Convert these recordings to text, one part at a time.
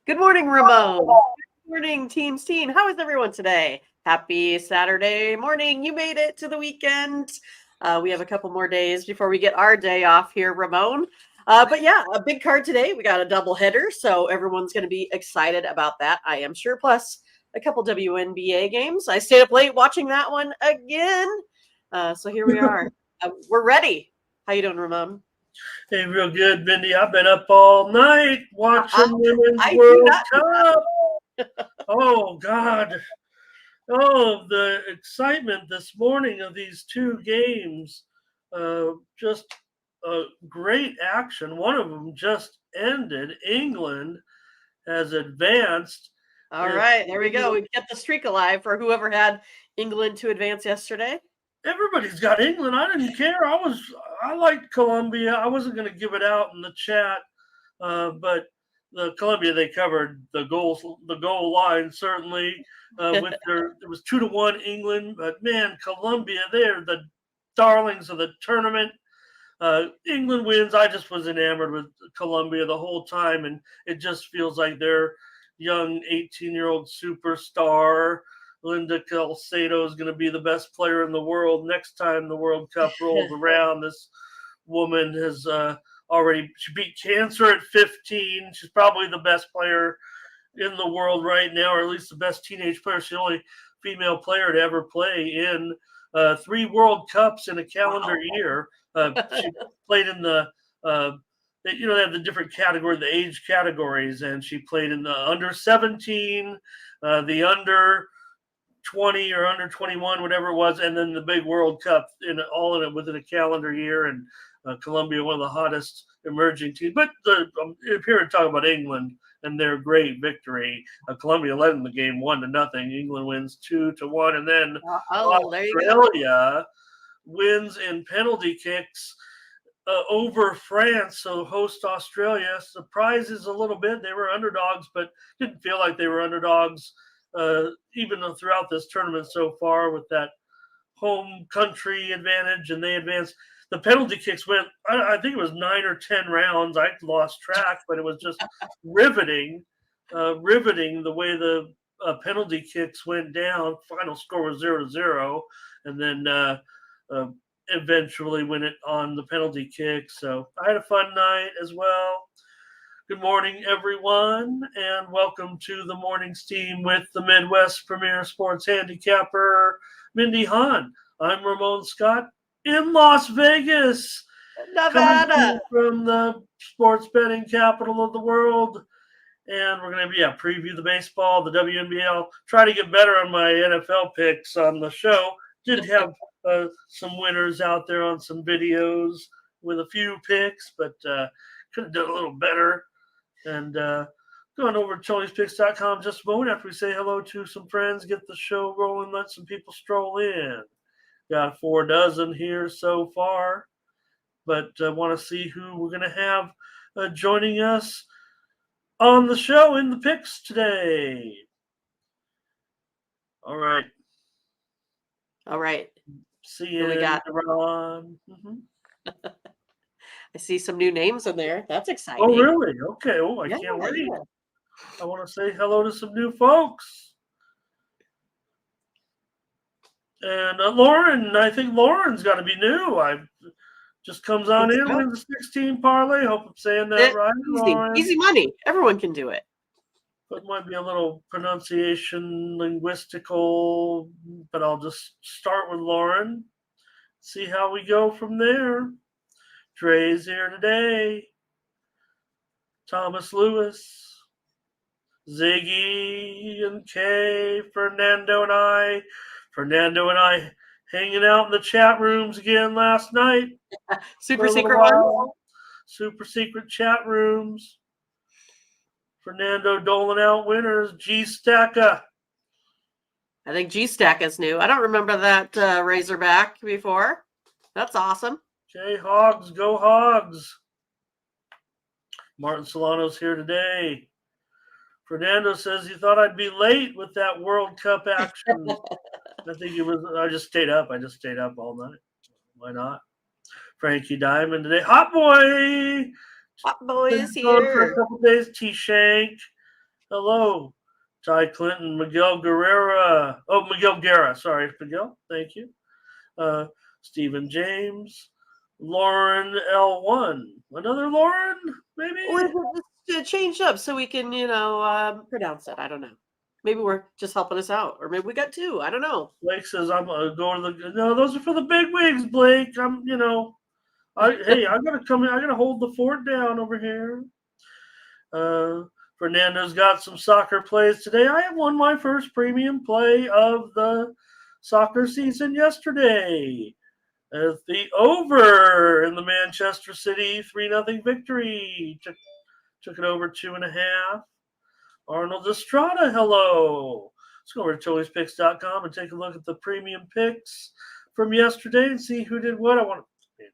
Good morning, Ramon. Good morning, Teams Team. How is everyone today? Happy Saturday morning. You made it to the weekend. We have a couple more days before we get our day off here, Ramon. But yeah, a big card today. We got a double header, so everyone's going to be excited about that, I am sure. Plus, a couple WNBA games. I stayed up late watching that one again. So here we are. We're ready. How you doing, Ramon? Hey, real good, Mindy. I've been up all night watching Women's I do World not do Cup. Oh, God. Oh, the excitement this morning of these two games. Just great action. One of them just ended. England has advanced. All right, there we go. We kept the streak alive for whoever had England to advance yesterday. Everybody's got England. I didn't care. I liked Colombia. I wasn't going to give it out in the chat, but the Colombia, they covered the goal line certainly with their, it was 2-1 England, but man, Colombia, they're the darlings of the tournament. England wins. I just was enamored with Colombia the whole time, and it just feels like their young 18-year-old superstar Linda Calcedo is going to be the best player in the world next time the World Cup rolls around. This woman has she beat cancer at 15. She's probably the best player in the world right now, or at least the best teenage player. She's the only female player to ever play in 3 World Cups in a calendar year. She played in the they have the different category, the age categories, and she played in the under 17, the under 20 or under 21, whatever it was, and then the big World Cup all in it within a calendar year. And Colombia, one of the hottest emerging teams. But if you're to talk about England and their great victory, Colombia led in the game 1-0. England wins 2-1, and then Australia wins in penalty kicks over France. So host Australia surprises a little bit. They were underdogs, but didn't feel like they were underdogs even throughout this tournament so far with that home country advantage, and they advanced. The penalty kicks went, I think it was 9 or 10 rounds. I lost track, but it was just riveting the way the penalty kicks went down. Final score was 0-0, and then eventually win it on the penalty kick. So I had a fun night as well. Good morning, everyone, and welcome to the Mornings Team with the Midwest Premier Sports Handicapper, Mindy Hahn. I'm Ramon Scott in Las Vegas, Nevada, from the sports betting capital of the world. And we're going to preview the baseball, the WNBA. I'll try to get better on my NFL picks on the show. Did have some winners out there on some videos with a few picks, but could have done a little better. And going over to Tony'sPicks.com just a moment after we say hello to some friends, get the show rolling, let some people stroll in. Got 4 dozen here so far, but want to see who we're going to have joining us on the show in the picks today. All right. See you, Ron. I see some new names in there. That's exciting. Oh, really? Okay. Oh, I can't wait. Yeah. I want to say hello to some new folks. And Lauren, I think Lauren's got to be new. Just comes on in, wins the 16 parlay. Hope I'm saying that right. Easy money. Everyone can do it. But might be a little pronunciation, linguistical, but I'll just start with Lauren. See how we go from there. Dre's here today. Thomas Lewis, Ziggy and Kay, Fernando and I hanging out in the chat rooms again last night. Super secret ones. Super secret chat rooms. Fernando doling out winners. G-Stacka. I think G-Stack is new. I don't remember that Razorback before. That's awesome. Okay, Hogs, go Hogs. Martin Solano's here today. Fernando says he thought I'd be late with that World Cup action. I think it was. I just stayed up all night. Why not? Frankie Diamond today. Hot Boy is here for a couple days. T Shank. Hello. Ty Clinton, Miguel Guerrera. Oh, Miguel Guerra. Sorry, Miguel. Thank you. Stephen James. Lauren L1. Another Lauren, Or maybe? just change up so we can, pronounce it. I don't know. Maybe we're just helping us out, or maybe we got two. I don't know. Blake says I'm going to the. No, those are for the big wigs, Blake. I gotta come in. I gotta hold the fort down over here. Uh, Fernando's got some soccer plays today. I have won my first premium play of the soccer season yesterday. As the over in the Manchester City 3-0 victory. Took it over 2.5. Arnold Estrada, hello. Let's go over to Tony'sPicks.com and take a look at the premium picks from yesterday and see who did what. I want to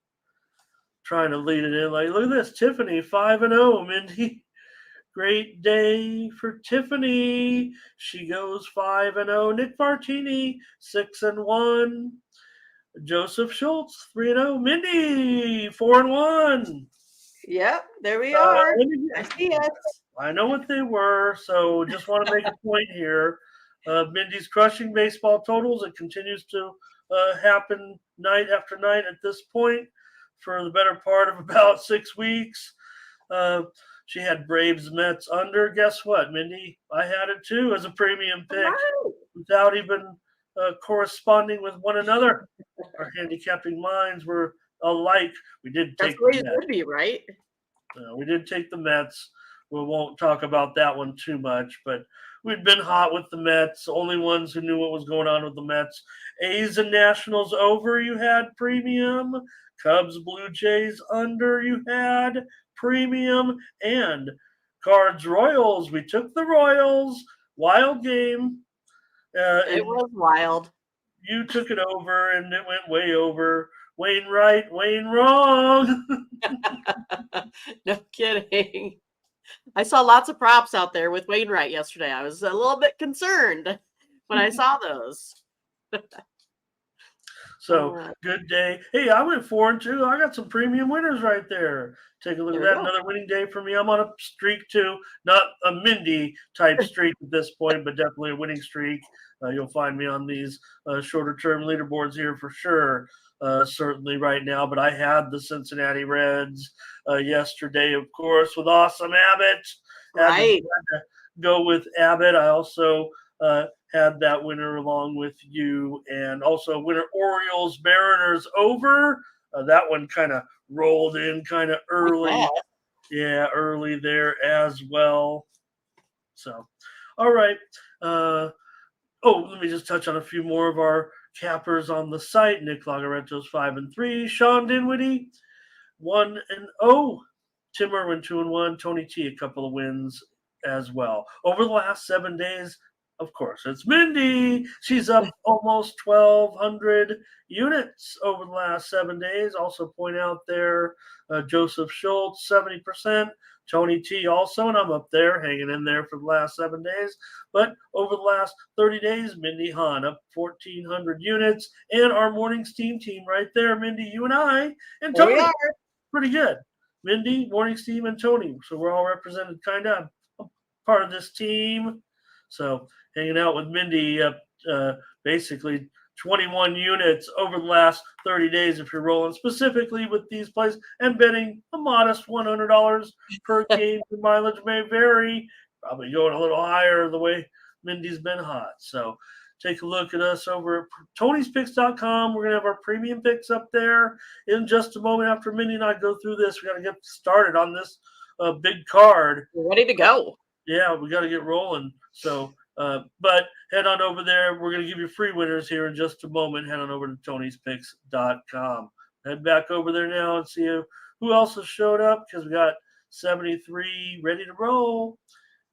trying to lead it in. Like, look at this. Tiffany, 5-0. Mindy, great day for Tiffany. She goes 5-0. Nick Martini, 6-1. Joseph Schultz, 3-0. Mindy, 4-1. Yep, there we are. Mindy, I see it. I know what they were, so just want to make a point here. Mindy's crushing baseball totals. It continues to happen night after night at this point for the better part of about 6 weeks. She had Braves Mets under. Guess what, Mindy? I had it too as a premium pick without even corresponding with one another. Our handicapping minds were alike. We did That's take the way the it would be, right? we did take the Mets. We won't talk about that one too much, but we'd been hot with the Mets. Only ones who knew what was going on with the Mets. A's and Nationals over, you had premium. Cubs, Blue Jays under, you had premium. And Cards, Royals, we took the Royals. Wild game. It was wild. You took it over, and it went way over. Wayne right, Wayne wrong. No kidding. I saw lots of props out there with Wainwright yesterday. I was a little bit concerned when I saw those. So good day. Hey, I went 4-2. I got some premium winners right there. Take a look at that. Another winning day for me. I'm on a streak too. Not a Mindy type streak at this point, but definitely a winning streak. You'll find me on these shorter term leaderboards here for sure. Certainly right now, but I had the Cincinnati Reds yesterday, of course, with Awesome Abbott. Right. Had to go with Abbott. I also had that winner along with you, and also winner Orioles Mariners over. That one kind of rolled in kind of early. Yeah, early there as well. So, all right. Let me just touch on a few more of our cappers on the site. Nick Lagarento's 5-3. Sean Dinwiddie 1-0. Tim Irwin 2-1. Tony T a couple of wins as well. Over the last 7 days, of course, it's Mindy. She's up almost 1,200 units over the last 7 days. Also point out there, Joseph Schultz, 70%. Tony T also, and I'm up there, hanging in there for the last 7 days. But over the last 30 days, Mindy Hahn up 1,400 units. And our morning steam team right there, Mindy, you and I, and Tony. Pretty good. Mindy, morning steam, and Tony. So we're all represented kind of part of this team. So hanging out with Mindy, basically 21 units over the last 30 days if you're rolling specifically with these plays and betting a modest $100 per game. The mileage may vary, probably going a little higher the way Mindy's been hot. So take a look at us over at Tony'sPicks.com. We're going to have our premium picks up there in just a moment. After Mindy and I go through this, we got to get started on this big card. We're ready to go. Yeah, we got to get rolling. So, but head on over there. We're going to give you free winners here in just a moment. Head on over to Tony'sPicks.com. Head back over there now and see who else has showed up, because we got 73 ready to roll.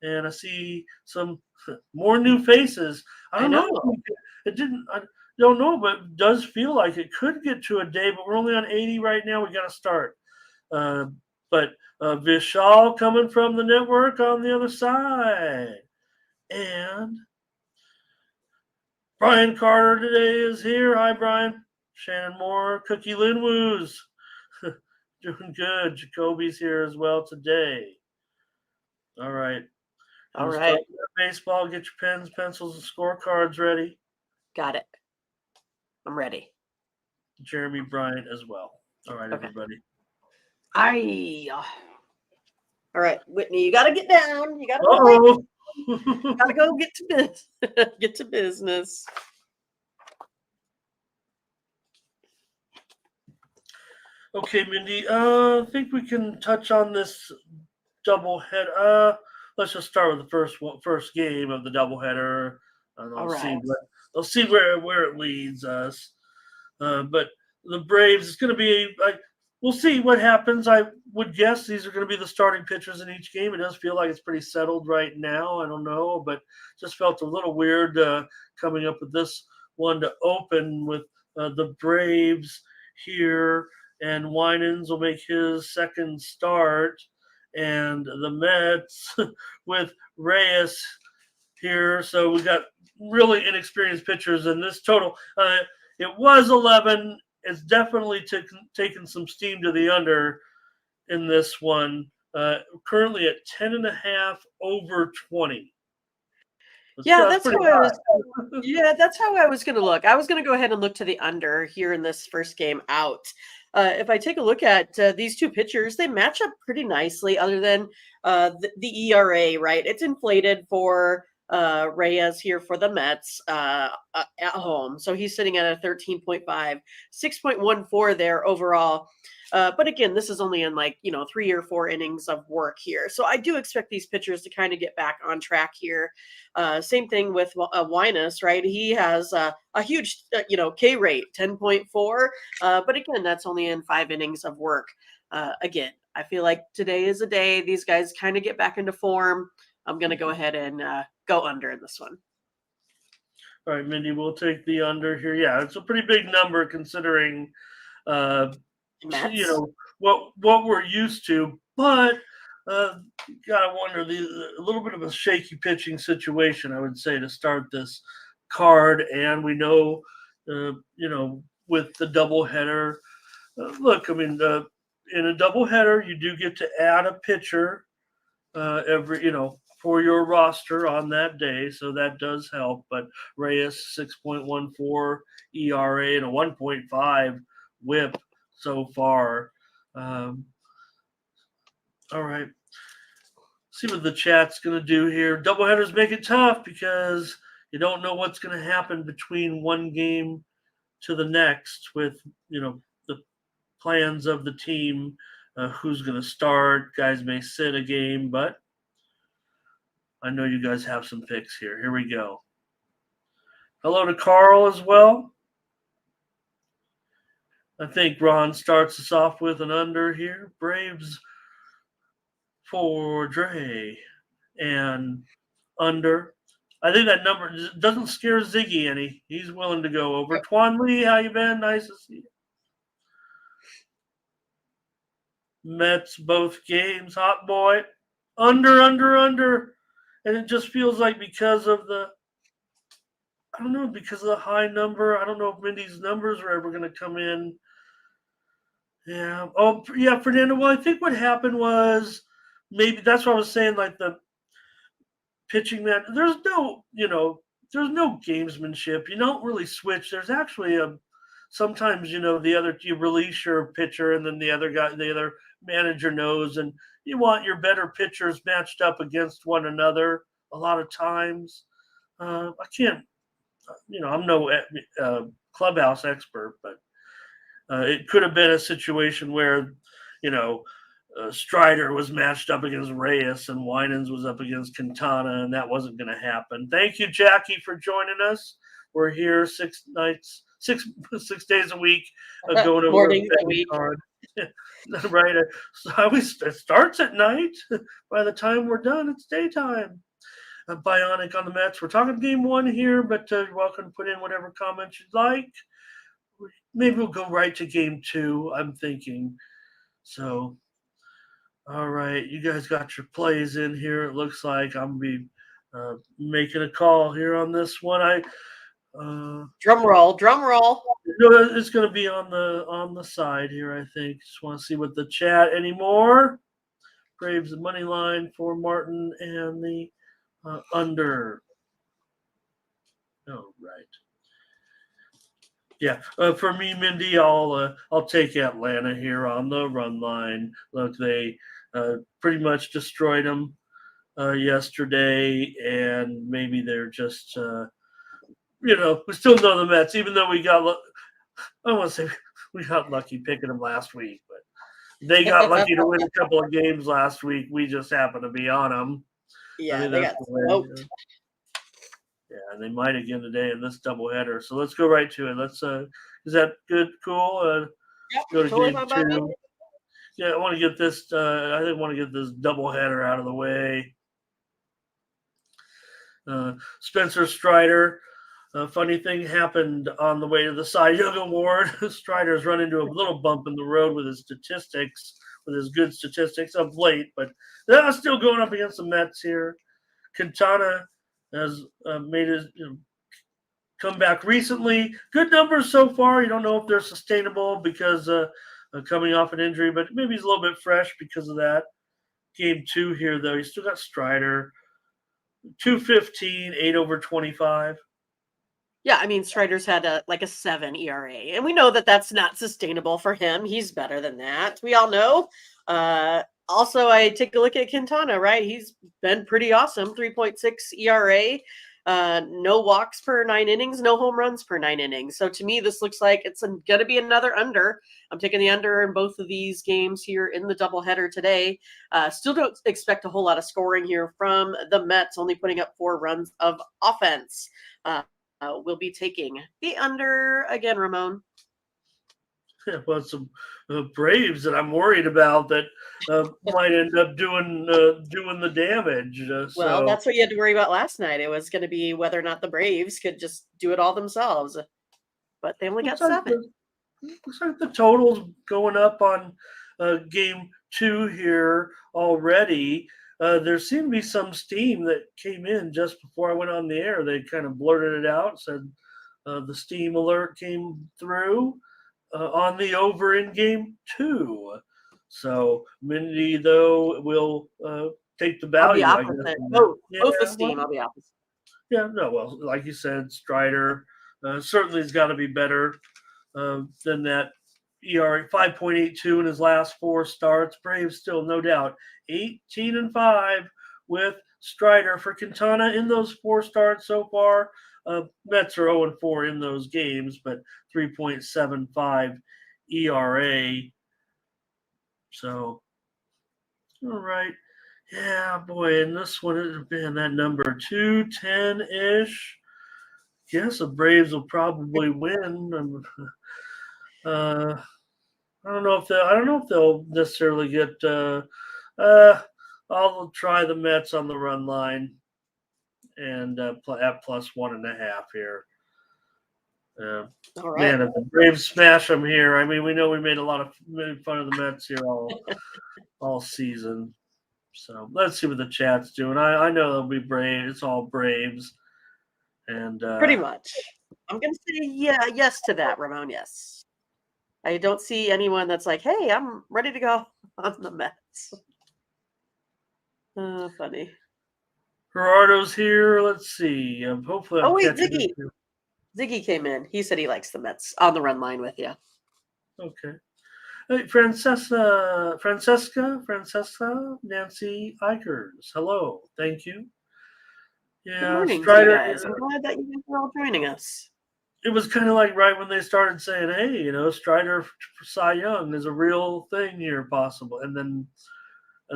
And I see some more new faces. I don't know. It didn't. I don't know, but it does feel like it could get to a day. But we're only on 80 right now. We got to start. But Vishal coming from the network on the other side. And Brian Carter today is here. Hi, Brian. Shannon Moore, Cookie Linwoos. Doing good. Jacoby's here as well today. All right. All Let's right. talk about baseball. Get your pens, pencils, and scorecards ready. Got it. I'm ready. Jeremy Bryant as well. All right, Okay. everybody. All right, Whitney, you got to get down. You got to go. Uh-oh. Got to go get to business. Get to business. Okay, Mindy. I think we can touch on this doubleheader. Let's just start with the first game of the doubleheader, and All I'll see right. what I'll see where it leads us. But the Braves, it's going to be. We'll see what happens. I would guess these are going to be the starting pitchers in each game. It does feel like it's pretty settled right now. I don't know, but just felt a little weird coming up with this one to open with the Braves here, and Winans will make his second start, and the Mets with Reyes here. So we got really inexperienced pitchers in this total. It was 11. It's definitely taken some steam to the under in this one. Currently at 10.5 over 20. Yeah, That's that's pretty how I was. high. Yeah, that's how I was going to look. I was going to go ahead and look to the under here in this first game out. If I take a look at these two pitchers, they match up pretty nicely, other than the ERA, right? It's inflated for Reyes here for the Mets at home. So he's sitting at a 13.5, 6.14 there overall. But again, this is only in 3 or 4 innings of work here. So I do expect these pitchers to kind of get back on track here. Same thing with Winus, right? He has a huge, K rate, 10.4. But again, that's only in 5 innings of work. Again, I feel like today is a day these guys kind of get back into form. I'm going to go ahead and go under in this one. All right, Mindy, we'll take the under here. Yeah, it's a pretty big number considering, Mets? what we're used to. But gotta wonder a little bit of a shaky pitching situation, I would say, to start this card. And we know, with the doubleheader. Look, I mean, in a doubleheader, you do get to add a pitcher for your roster on that day, so that does help. But Reyes 6.14 ERA and a 1.5 WHIP so far. All right, see what the chat's gonna do here. Doubleheaders make it tough because you don't know what's gonna happen between one game to the next with the plans of the team. Who's going to start? Guys may sit a game, but I know you guys have some picks here. Here we go. Hello to Carl as well. I think Ron starts us off with an under here. Braves for Dre and under. I think that number doesn't scare Ziggy any. He's willing to go over. Twan Lee, how you been? Nice to see you. Mets both games, hot boy. Under. And it just feels like because of the high number. I don't know if Mindy's numbers are ever going to come in. Yeah. Oh, yeah, Fernando. Well, I think what happened was maybe that's what I was saying, like the pitching man. There's no gamesmanship. You don't really switch. There's actually sometimes, you release your pitcher and then the other manager knows, and you want your better pitchers matched up against one another a lot of times. I can't, I'm no clubhouse expert, but it could have been a situation where, Strider was matched up against Reyes and Winans was up against Quintana, and that wasn't going to happen. Thank you, Jackie, for joining us. We're here 6 days a week, going over Mornings a a week. card. Right. So it starts at night. By the time we're done, it's daytime. Bionic on the Mets. We're talking game 1 here, but you're welcome to put in whatever comments you'd like. Maybe we'll go right to game 2, I'm thinking. So, all right, you guys got your plays in here. It looks like I'm going to be making a call here on this one. Drum roll. It's going to be on the side here, I think. Just want to see what the chat anymore. Braves the money line for Martin and the under. Oh, right. Yeah, for me, Mindy, I'll take Atlanta here on the run line. Look, they pretty much destroyed them yesterday, and maybe they're just we still know the Mets, even though we got I don't want to say we got lucky picking them last week, but they got lucky to win a couple of games last week. We just happened to be on them. I Yeah, think they that's got the way. smoked. Yeah, and they might again today in this doubleheader. So let's go right to it. Let's is that good? Cool. Yep, Go to totally game fine by me. 2. Yeah, I want to get this. I think I want to get this doubleheader out of the way. Spencer Strider. Funny thing happened on the way to the Cy Young Award. Strider's run into a little bump in the road with his statistics, with his good statistics of late, but that's still going up against the Mets here. Quintana has made his comeback recently. Good numbers so far. You don't know if they're sustainable because coming off an injury, but maybe he's a little bit fresh because of that. Game 2 here, though, he's still got Strider. 215, 8 over 25. Yeah, I mean, Strider's had a 7 ERA, and we know that that's not sustainable for him. He's better than that. We all know. Also, I take a look at Quintana, right? He's been pretty awesome. 3.6 ERA, no walks per 9 innings, no home runs per 9 innings. So to me, this looks like it's going to be another under. I'm taking the under in both of these games here in the doubleheader today. Still don't expect a whole lot of scoring here from the Mets, only putting up 4 runs of offense. We'll be taking the under again, Ramon. Yeah, well, some Braves that I'm worried about that might end up doing the damage. Well, that's what you had to worry about last night. It was going to be whether or not the Braves could just do it all themselves. But they only got 7. Looks like the total's going up on game 2 here already. There seemed to be some steam that came in just before I went on the air. They kind of blurted it out, said the steam alert came through on the over in game 2. So Mindy, though, will take the value. I'll be opposite. Both the steam. Well, I'll be opposite. yeah, no, well, like you said, Strider certainly has got to be better than that ERA 5.82 in his last 4 starts. Braves still, no doubt, 18-5 with Strider. For Quintana in those 4 starts so far. Mets are 0-4 in those games, but 3.75 ERA. So, all right. Yeah, boy, and this one, man, that number 210-ish. Yes, the Braves will probably win. I don't know if they'll necessarily get. I'll try the Mets on the run line, and at +1.5 here. All right. Man, if the Braves smash them here, I mean, we know we made fun of the Mets here all season. So let's see what the chat's doing. I know they'll be Braves. It's all Braves, and Pretty much. I'm going to say yes to that, Ramon. Yes. I don't see anyone that's like, hey, I'm ready to go on the Mets. Funny. Gerardo's here. Let's see. Hopefully, I'm catching Ziggy. Ziggy came in. He said he likes the Mets on the run line with you. Okay. Hey, Francesca, Nancy Ikers. Hello. Thank you. Yeah, Good morning, Strider. you guys. I'm glad that you guys are all joining us. It was kind of like right when they started saying, hey, Strider for Cy Young is a real thing here possible. And then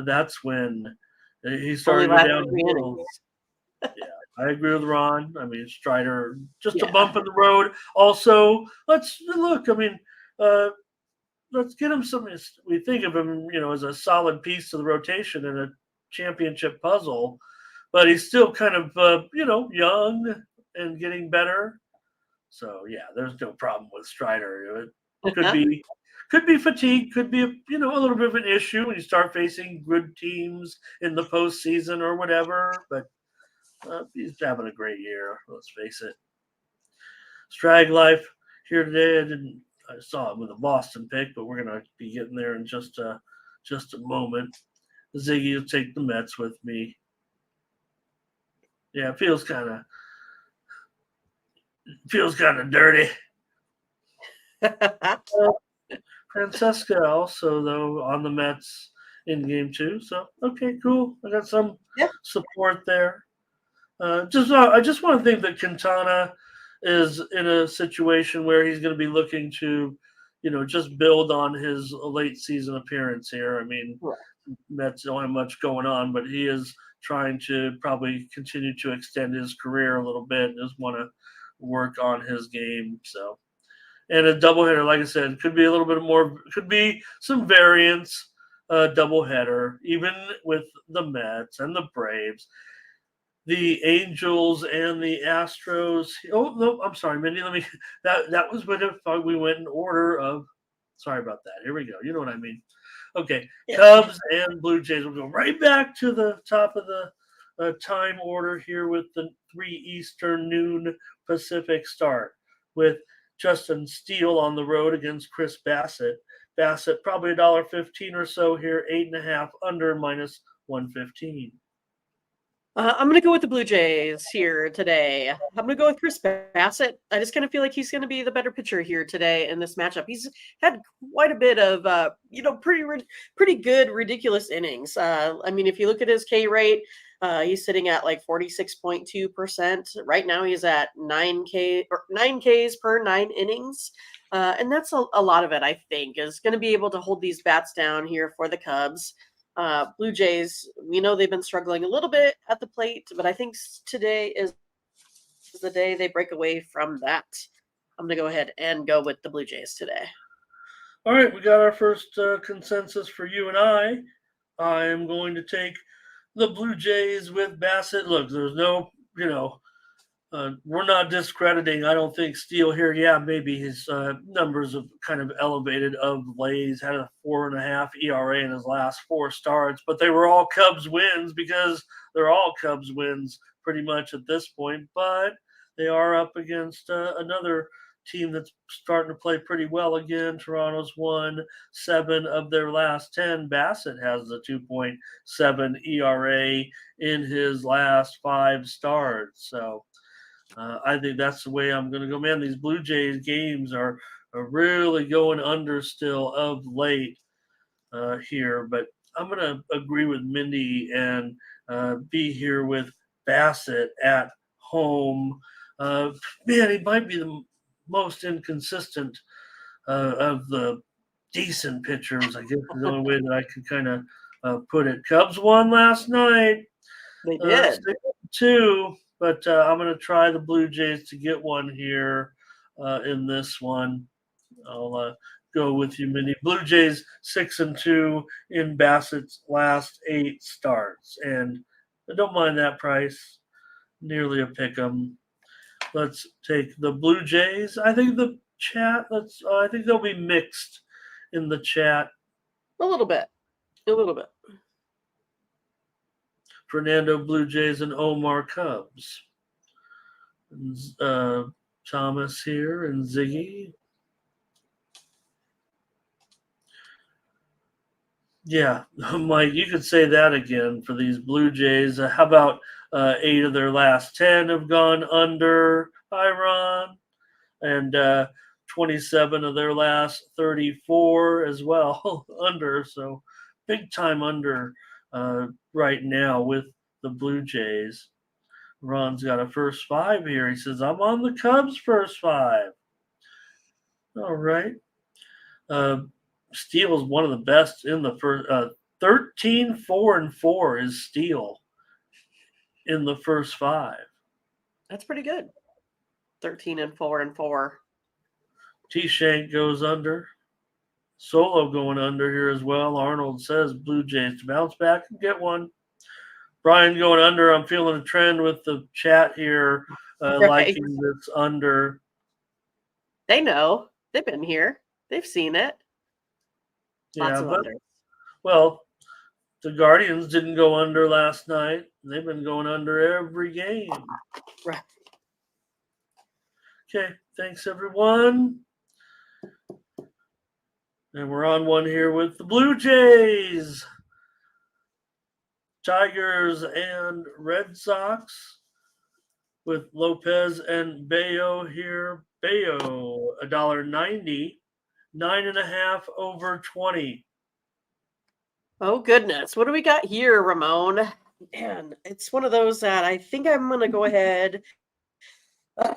that's when he started to go downhill. Yeah, I agree with Ron. I mean, Strider, just a bump in the road. Also, let's look. I mean, let's get him some. We think of him, as a solid piece to the rotation in a championship puzzle, but he's still kind of, young and getting better. So yeah, there's no problem with Strider. It could be fatigue, could be a little bit of an issue when you start facing good teams in the postseason or whatever. But he's having a great year. Let's face it. Strag Life here today. I saw him with a Boston pick, but we're gonna be getting there in just a moment. Ziggy will take the Mets with me. Yeah, it feels kind of dirty. Francesca also though on the Mets in game 2. So okay, cool. I got some Yeah. support there. I just want to think that Quintana is in a situation where he's going to be looking to, just build on his late season appearance here. I mean, Right. Mets don't have much going on, but he is trying to probably continue to extend his career a little bit and just want to work on his game. So, and a doubleheader, like I said, could be a little bit more, could be some variance. Doubleheader, even with the Mets and the Braves, the Angels and the Astros. Oh no, I'm sorry, Mindy. Let me. That was when we went in order of. Sorry about that. Here we go. You know what I mean. Okay, Yeah. Cubs and Blue Jays. We'll go right back to the top of the time order here with the 3 Eastern, noon Pacific start with Justin Steele on the road against Chris Bassett. Bassett probably $1.15 or so here, 8.5 under -115. I'm going to go with the Blue Jays here today. I'm going to go with Chris Bassett. I just kind of feel like he's going to be the better pitcher here today in this matchup. He's had quite a bit of, pretty good, ridiculous innings. I mean, if you look at his K rate, he's sitting at like 46.2%. Right now, he's at 9 Ks per 9 innings. And that's a lot of it, I think, is going to be able to hold these bats down here for the Cubs. Blue Jays, we know they've been struggling a little bit at the plate, but I think today is the day they break away from that. I'm going to go ahead and go with the Blue Jays today. All right, we got our first consensus for you and I. I am going to take the Blue Jays with Bassett. Look, there's no, we're not discrediting, I don't think, Steele here. Yeah, maybe his numbers have kind of elevated of late. He's had a 4.5 ERA in his last 4 starts, but they were all Cubs wins because they're all Cubs wins pretty much at this point. But they are up against another team that's starting to play pretty well again. Toronto's won 7 of their last 10. Bassett has the 2.7 ERA in his last 5 starts. So I think that's the way I'm going to go. Man, these Blue Jays games are really going under still of late here. But I'm going to agree with Mindy and be here with Bassett at home. Man, he might be the most inconsistent of the decent pitchers, I guess is the only way that I could kind of put it. Cubs won last night. They did. 6-2. But I'm going to try the Blue Jays to get one here in this one. I'll go with you, Minnie. Blue Jays 6-2 in Bassett's last 8 starts, and I don't mind that price. Nearly a pick 'em. Let's take the Blue Jays. I think the chat. I think they'll be mixed in the chat. A little bit. Fernando Blue Jays and Omar Cubs. Thomas here and Ziggy. Yeah, Mike, you could say that again for these Blue Jays. How about 8 of their last 10 have gone under, Iron, and 27 of their last 34 as well under. So big time under right now with the Blue Jays. Ron's got a first 5 here. He says, I'm on the Cubs first 5. All right. Steele is one of the best in the first 13-4-4 is Steele in the first 5. That's pretty good. 13-4-4. T-Shank goes under. Solo going under here as well. Arnold says Blue Jays to bounce back and get one. Brian going under. I'm feeling a trend with the chat here, liking this under. They know. They've been here. They've seen it. Yeah, well, the Guardians didn't go under last night. They've been going under every game. Right. Okay, thanks everyone. And we're on one here with the Blue Jays, Tigers, and Red Sox. with Lopez and Bayo here. Bayo, $1.90, 9.5 over 20. Oh goodness, what do we got here, Ramon? Man, it's one of those that I think I'm gonna go ahead. Uh,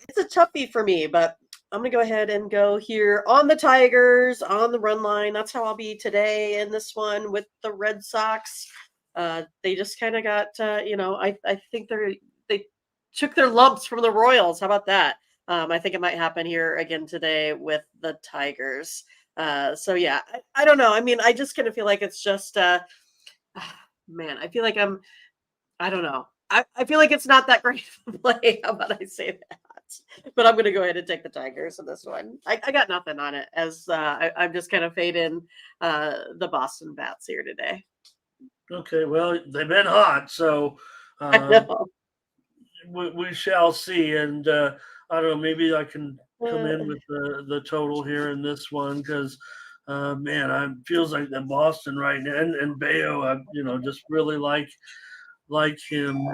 it's a toughie for me, but I'm gonna go ahead and go here on the Tigers on the run line. That's how I'll be today in this one with the Red Sox. They just kind of got, I think they took their lumps from the Royals. How about that? I think it might happen here again today with the Tigers. So yeah, I don't know. I mean, I just kind of feel like it's just, man, I feel like I don't know. I feel like it's not that great of a play. How about I say that? But I'm going to go ahead and take the Tigers in this one. I got nothing on it as I'm just kind of fading the Boston Bats here today. Okay, well, they've been hot, so I um, know. we shall see. And I don't know, maybe I can come Uh, in with the total here in this one because, man, I feels like the Boston right now and Bayo, I just really like him.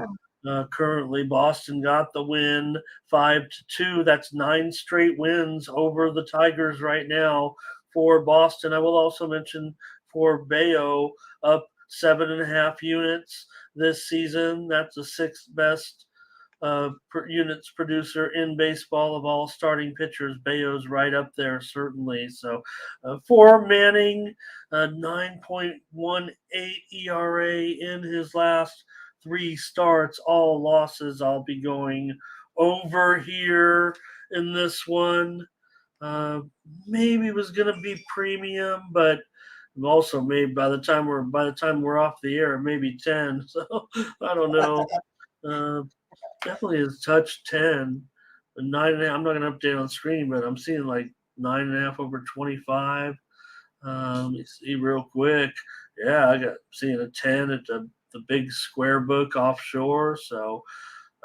Currently, Boston got the win 5-2. That's 9 straight wins over the Tigers right now for Boston. I will also mention for Bayo up 7.5 units this season. That's the sixth best per units producer in baseball of all starting pitchers. Bayo's right up there, certainly. So for Manning, 9.18 ERA in his last 3 starts, all losses. I'll be going over here in this one. Uh, Maybe it was going to be premium, but also maybe by the time we're off the air, maybe 10. So I don't know. Uh, Definitely has touched 10. But 9.5, I'm not going to update on screen, but I'm seeing like 9.5 over 25. Let me see real quick. Yeah, I got seeing a 10 at the big square book offshore. So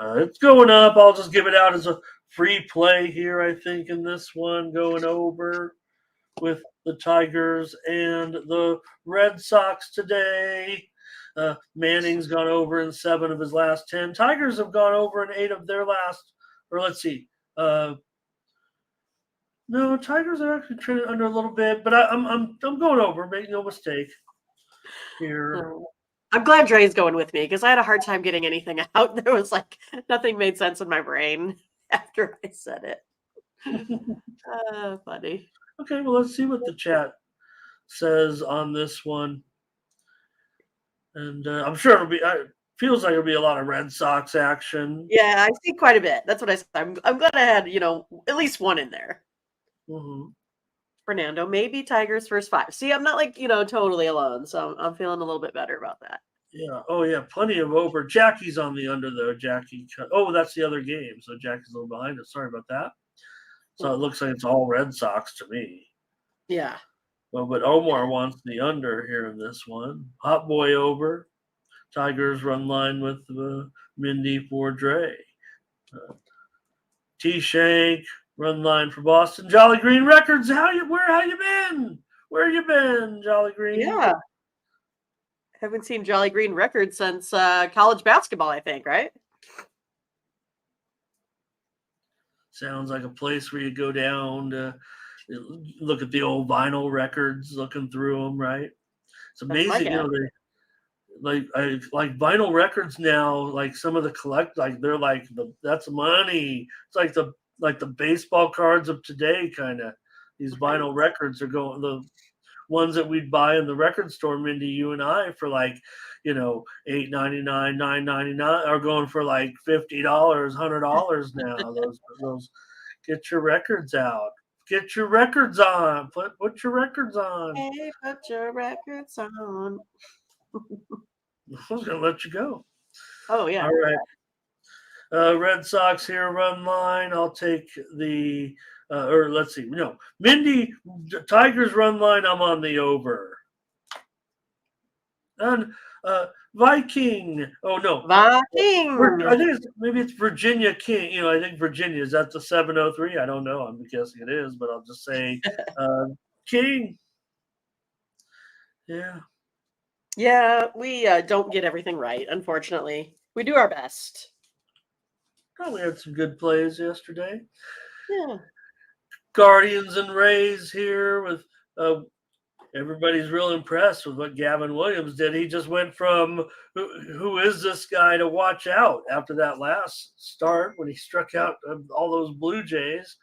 it's going up. I'll just give it out as a free play here, I think, in this one, going over with the Tigers and the Red Sox today. Manning's gone over in 7 of his last 10. Tigers have gone over in 8 of their last, or let's see. No, Tigers are actually trending under a little bit, but I'm going over. Make no mistake here. oh. I'm glad Dre's going with me because I had a hard time getting anything out. There was like nothing made sense in my brain after I said it. Funny. Okay, well let's see what the chat says on this one, and I'm sure it'll be. Feels like it'll be a lot of Red Sox action. Yeah, I see quite a bit. That's what I said. I'm glad I had, at least one in there. Mm-hmm. Fernando, maybe Tigers first 5. See, I'm not like, totally alone. So I'm feeling a little bit better about that. Yeah. Oh, yeah. Plenty of over. Jackie's on the under, though. Jackie. Oh, that's the other game. So Jackie's a little behind us. Sorry about that. So it looks like it's all Red Sox to me. Yeah. Well, but Omar wants the under here in this one. Hot boy over. Tigers run line with Mindy for Dre. T Shank run line for Boston. Jolly Green Records. How you been? Where you been, Jolly Green? Yeah. Haven't seen Jolly Green Records since college basketball, I think, right? Sounds like a place where you go down to look at the old vinyl records, looking through them, right? It's amazing, they like vinyl records now. Like some of the like they're like that's money. It's like the baseball cards of today, kind of. These vinyl records are going the ones that we'd buy in the record store, Mindy, you and I, for like, $8.99, $9.99, are going for like $50, $100 now. Those get your records out. Get your records on. Put your records on. Hey, put your records on. I was gonna let you go. Oh yeah. All right. Red Sox here run line. I'll take the or let's see. No, Mindy Tigers run line. I'm on the over. And Viking. Oh no, Viking. I think maybe it's Virginia King. I think Virginia is that the 703. I don't know. I'm guessing it is, but I'll just say King. Yeah. Yeah, we don't get everything right, unfortunately. We do our best. Probably had some good plays yesterday. Yeah. Guardians and Rays here with everybody's real impressed with what Gavin Williams did. He just went from who is this guy to watch out after that last start when he struck out all those Blue Jays.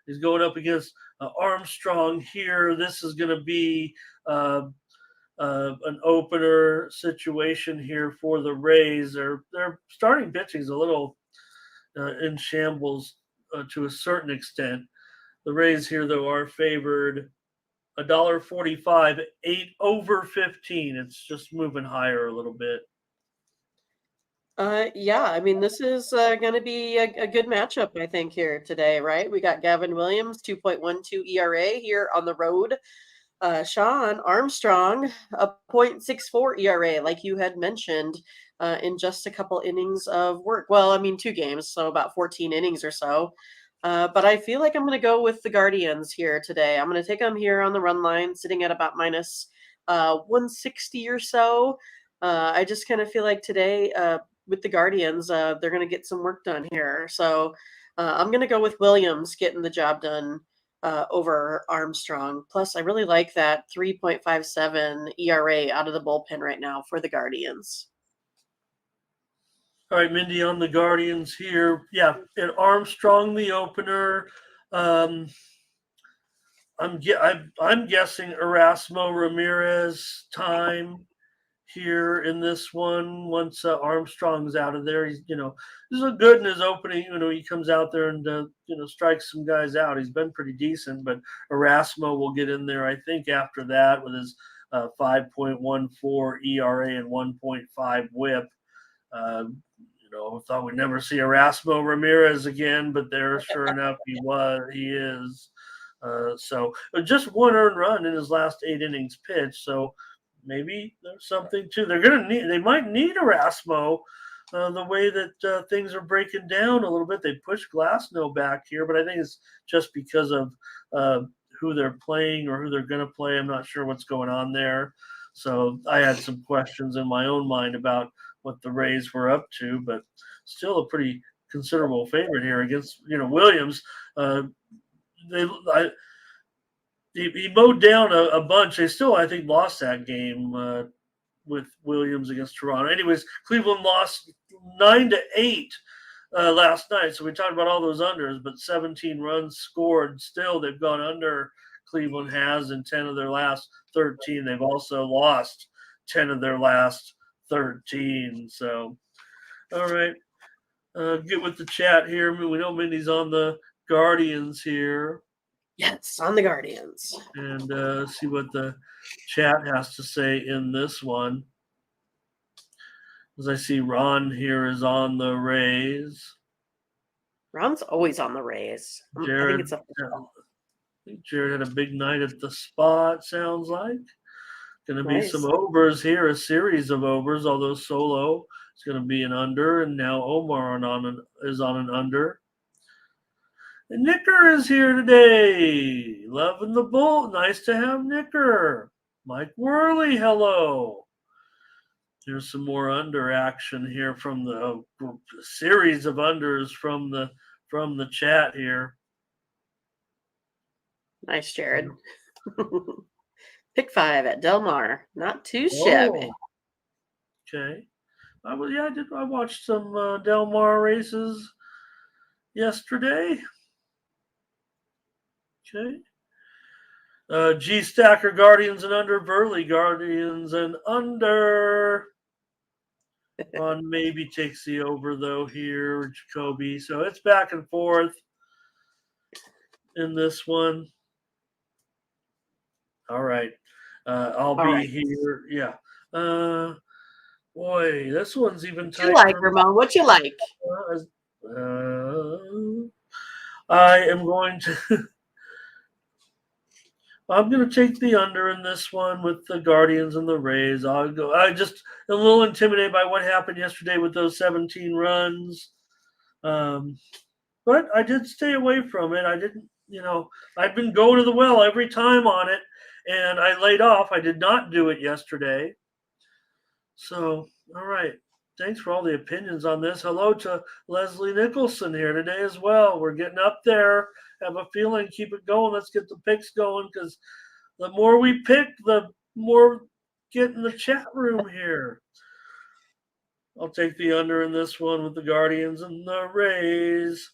He's going up against Armstrong here. This is going to be an opener situation here for the Rays. Their starting pitching is a little in shambles to a certain extent. The Rays here, though, are favored $1.45, 8 over 15. It's just moving higher a little bit. Yeah, I mean, this is going to be a good matchup, I think, here today, right? We got Gavin Williams, 2.12 ERA here on the road. Sean Armstrong, a 0.64 ERA, like you had mentioned, in just a couple innings of work. Well, I mean, 2 games, so about 14 innings or so. But I feel like I'm going to go with the Guardians here today. I'm going to take them here on the run line, sitting at about minus 160 or so. I just kind of feel like today with the Guardians, they're going to get some work done here. So I'm going to go with Williams getting the job done over Armstrong. Plus, I really like that 3.57 ERA out of the bullpen right now for the Guardians. All right, Mindy, on the Guardians here. Yeah, and Armstrong, the opener. I'm guessing Erasmo Ramirez time here in this one. Once Armstrong's out of there, he's this is good in his opening. He comes out there and strikes some guys out. He's been pretty decent, but Erasmo will get in there, I think, after that with his 5.14 ERA and 1.5 WHIP. Thought we'd never see Erasmo Ramirez again, but there, sure enough, he is. So just 1 earned run in his last 8 innings pitched. So maybe there's something too. They might need Erasmo the way that things are breaking down a little bit. They pushed Glasnow back here, but I think it's just because of who they're playing or who they're going to play. I'm not sure what's going on there. So I had some questions in my own mind about what the Rays were up to, but still a pretty considerable favorite here against Williams. He mowed down a bunch. They still, I think, lost that game with Williams against Toronto. Anyways, Cleveland lost 9-8 last night. So we talked about all those unders, but 17 runs scored. Still, they've gone under. Cleveland has in 10 of their last 13. They've also lost 10 of their last 13. So, all right. Get with the chat here. I mean, we know Mindy's on the Guardians here. Yes, on the Guardians. And see what the chat has to say in this one. As I see Ron here is on the Rays. Ron's always on the Rays. Jared, I think Jared had a big night at the spot, sounds like. Going to be Nice. some overs here, a series of overs, although Solo is going to be an under, and now Omar is on an under. And Nicker is here today. Loving the bull. Nice to have Nicker. Mike Worley, hello. There's some more under action here from the series of unders from the chat here. Nice, Jared. Pick 5 at Del Mar. Not too shabby. Okay. I watched some Del Mar races yesterday. Okay. G Stacker Guardians and under. Burley Guardians and under. Ron maybe takes the over though here, Jacoby. So it's back and forth in this one. All right. I'll be here. Yeah. Boy, this one's even tighter. What you like, Ramon? What you like? I am going to. I'm going to take the under in this one with the Guardians and the Rays. I just am a little intimidated by what happened yesterday with those 17 runs. But I did stay away from it. I didn't, I've been going to the well every time on it, and I laid off. I did not do it yesterday. So, all right. thanks for all the opinions on this. Hello to Leslie Nicholson here today as well. We're getting up there. Have a feeling. Keep it going. Let's get the picks going because the more we pick, the more get in the chat room here. I'll take the under in this one with the Guardians and the Rays.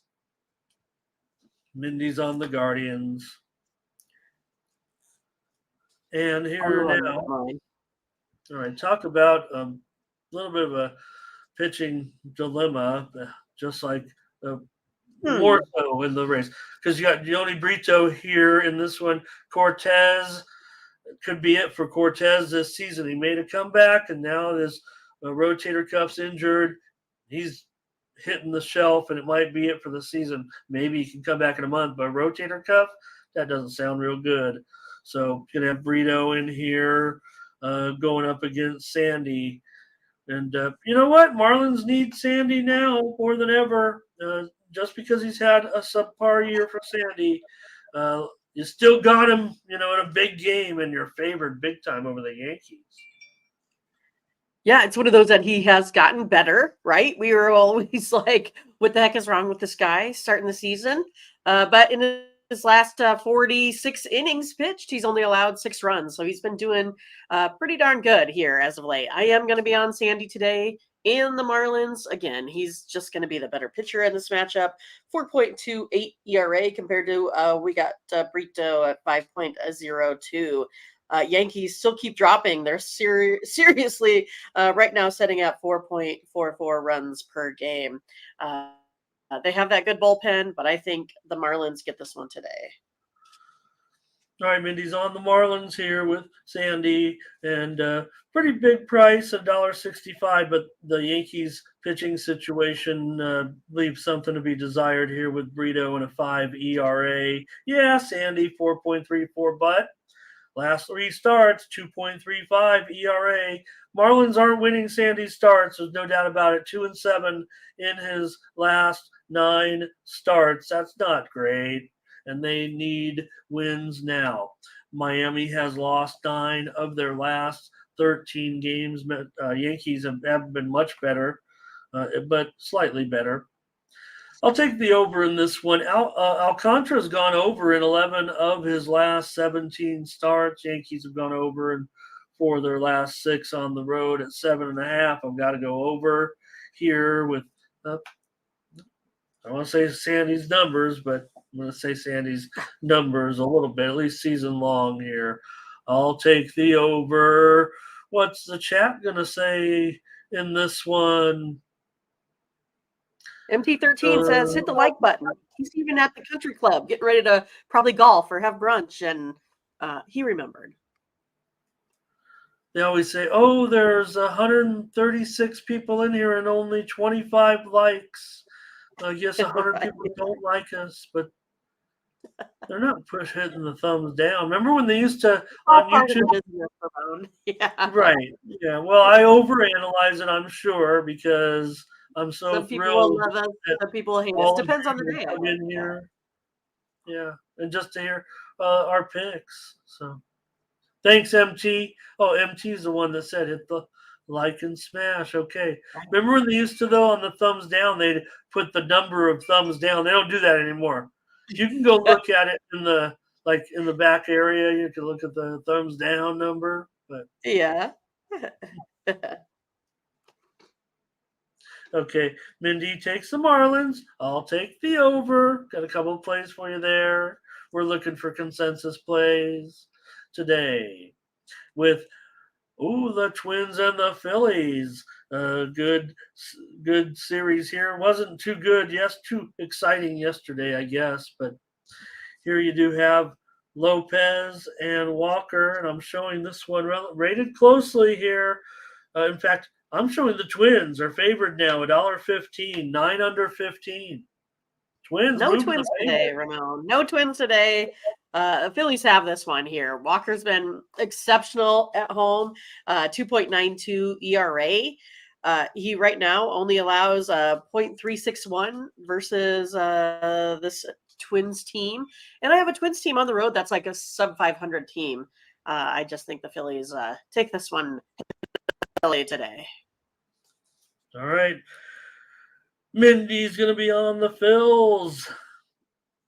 Mindy's on the Guardians. And here now. All right, talk about a little bit of a pitching dilemma, just like more so in the race. Because you got Yoni Brito here in this one. Cortez could be it for Cortez this season. He made a comeback, and now this rotator cuff's injured. He's hitting the shelf, and it might be it for the season. Maybe he can come back in a month, but rotator cuff, that doesn't sound real good. So going to have Brito in here going up against Sandy. And you know what? Marlins need Sandy now more than ever. Just because he's had a subpar year for Sandy, you still got him, in a big game, and you're favored big time over the Yankees. Yeah, it's one of those that he has gotten better, right? We were always like, what the heck is wrong with this guy starting the season? But in his last 46 innings pitched, he's only allowed 6 runs. So he's been doing pretty darn good here as of late. I am going to be on Sandy today in the Marlins. Again, he's just going to be the better pitcher in this matchup. 4.28 ERA compared to we got Brito at 5.02. Yankees still keep dropping. They're seriously right now setting at 4.44 runs per game. They have that good bullpen, but I think the Marlins get this one today. All right, Mindy's on the Marlins here with Sandy, and pretty big price, $1.65, but the Yankees pitching situation leaves something to be desired here with Brito and a 5 ERA. Yeah, Sandy, 4.34, but last 3 starts, 2.35 ERA. Marlins aren't winning Sandy's starts. There's no doubt about it. 2-7 in his last 9 starts. That's not great. And they need wins now. Miami has lost 9 of their last 13 games. Yankees have been much better, but slightly better. I'll take the over in this one. Alcantara's gone over in 11 of his last 17 starts. Yankees have gone over in 4 of their last 6 on the road at 7.5. I've got to go over here with, I want to say Sandy's numbers, but I'm going to say Sandy's numbers a little bit, at least season long here. I'll take the over. What's the chat going to say in this one? MT13 says, hit the like button. He's even at the country club, getting ready to probably golf or have brunch, and he remembered. They always say, oh, there's 136 people in here and only 25 likes. I guess 100 people don't like us, but they're not hitting the thumbs down. Remember when they used to on YouTube? Yeah. Right. Yeah. Well, I overanalyze it, I'm sure, because I'm so some thrilled. People love us, some people hate us. Depends on the day. Come in here. Yeah. And just to hear our picks. So thanks, MT. Oh, MT is the one that said hit the like and smash. Okay. Remember when they used to, though, on the thumbs down, they'd put the number of thumbs down. They don't do that anymore. You can go look at it in the back area. You can look at the thumbs down number. But yeah. Okay, Mindy takes the Marlins. I'll take the over. Got a couple of plays for you there. We're looking for consensus plays today with the Twins and the Phillies. Good series here. Wasn't too good. Yes, too exciting yesterday, I guess. But here you do have Lopez and Walker, and I'm showing this one rated closely here. In fact, I'm showing the Twins are favored now, $1.15, 9 under 15. Twins. No Twins today, Ramon. No Twins today. Phillies have this one here. Walker's been exceptional at home, 2.92 ERA. He right now only allows 0.361 versus this Twins team. And I have a Twins team on the road that's like a sub 500 team. I just think the Phillies take this one today. All right. Mindy's going to be on the Phils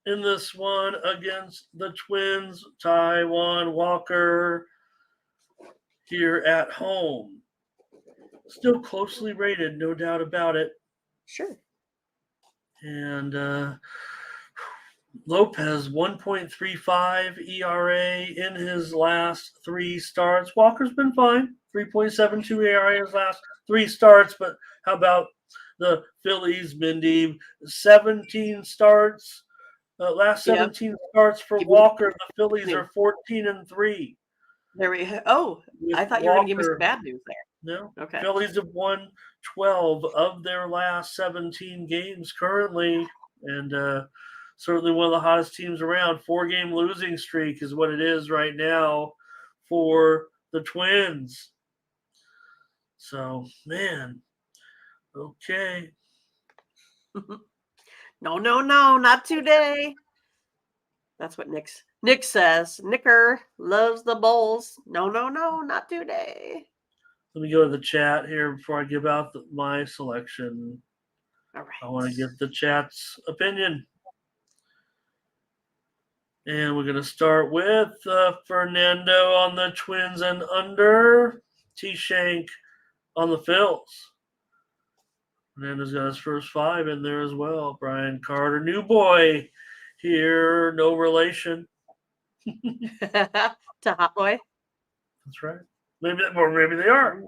in this one against the Twins. Taiwan Walker here at home. Still closely rated, no doubt about it. Sure. And Lopez, 1.35 ERA in his last 3 starts. Walker's been fine, 3.72 ERA in his last 3 starts. But how about the Phillies, Mindy? 17 starts. Last 17 starts for Walker. The Phillies are 14-3. There we go. Oh, I thought you were going to give me some bad news there. No. Okay. Phillies have won 12 of their last 17 games currently, and certainly one of the hottest teams around. 4-game losing streak is what it is right now for the Twins. So, man, okay. No, not today. That's what Nick says. Nicker loves the Bulls. No, not today. Let me go to the chat here before I give out my selection. All right. I want to get the chat's opinion. And we're going to start with Fernando on the Twins and under. T-Shank on the Phils. Fernando's got his first 5 in there as well. Brian Carter, new boy here, no relation. To Hot Boy? That's right. Maybe they are.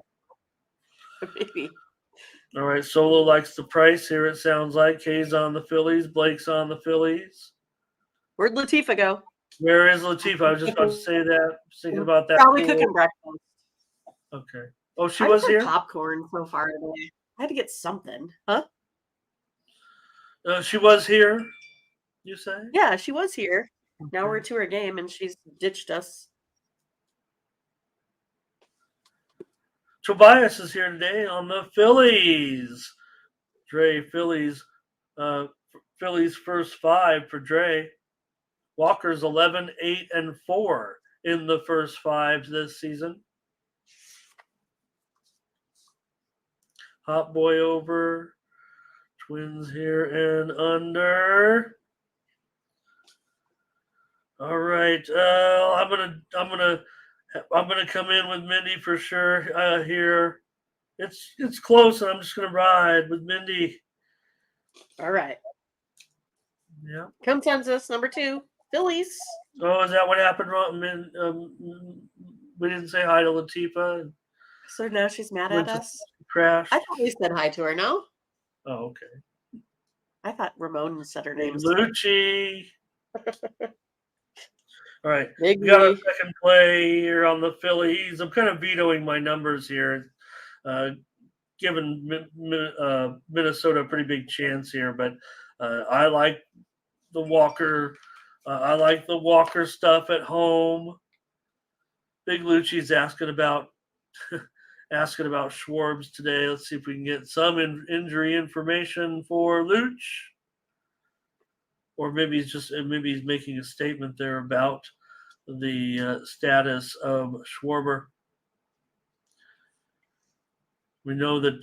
Maybe. All right, Solo likes the price here, it sounds like. Kay's on the Phillies. Blake's on the Phillies. Where'd Latifah go? Where is Latifah? I was just about to say that. I was thinking about that. Probably cooking breakfast. Okay. Oh, she was here? Popcorn so far today. I had to get something. Huh? She was here, you say? Yeah, she was here. Okay. Now we're to her game, and she's ditched us. Tobias is here today on the Phillies. Dre, Phillies first 5 for Dre. Walker's 11, 8, and 4 in the first 5 this season. Hot Boy over. Twins here and under. All right. I'm gonna come in with Mindy for sure here. It's close, and I'm just gonna ride with Mindy. All right. Yeah. Consensus number 2, Phillies. Oh, is that what happened? We didn't say hi to Latifah. So now she's mad at us. Crash. I thought we said hi to her. No. Oh, okay. I thought Ramon said her name. Lucci. All right. Big we got a second play here on the Phillies. I'm kind of vetoing my numbers here, giving Minnesota a pretty big chance here. But I like the Walker. I like the Walker stuff at home. Big Lucci's asking about Schwarbs today. Let's see if we can get some injury information for Luch. Or maybe he's making a statement there about the status of Schwarber. We know that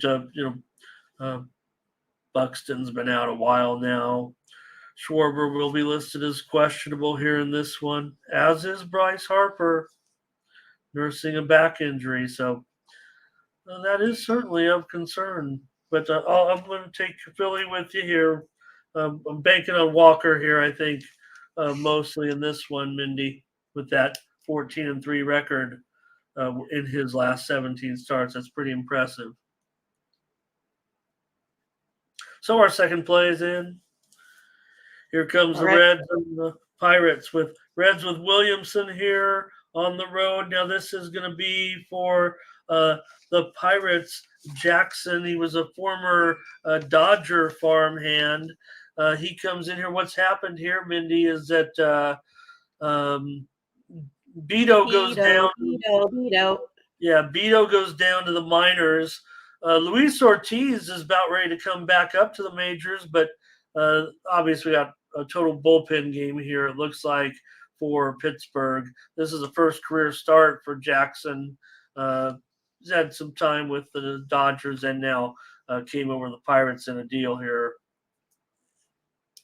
Buxton's been out a while now. Schwarber will be listed as questionable here in this one, as is Bryce Harper, nursing a back injury. So that is certainly of concern. But I'm going to take Philly with you here. I'm banking on Walker here, I think, mostly in this one, Mindy, with that 14-3 record in his last 17 starts. That's pretty impressive. So our second play is in. Here comes the Reds and the Pirates with Williamson here on the road. Now this is going to be for the Pirates. Jackson, he was a former Dodger farmhand. He comes in here. What's happened here, Mindy, is that Beto goes down. Beto. Yeah, Beto goes down to the minors. Luis Ortiz is about ready to come back up to the majors, but obviously we got a total bullpen game here, it looks like, for Pittsburgh. This is the first career start for Jackson. He's had some time with the Dodgers and now came over the Pirates in a deal here.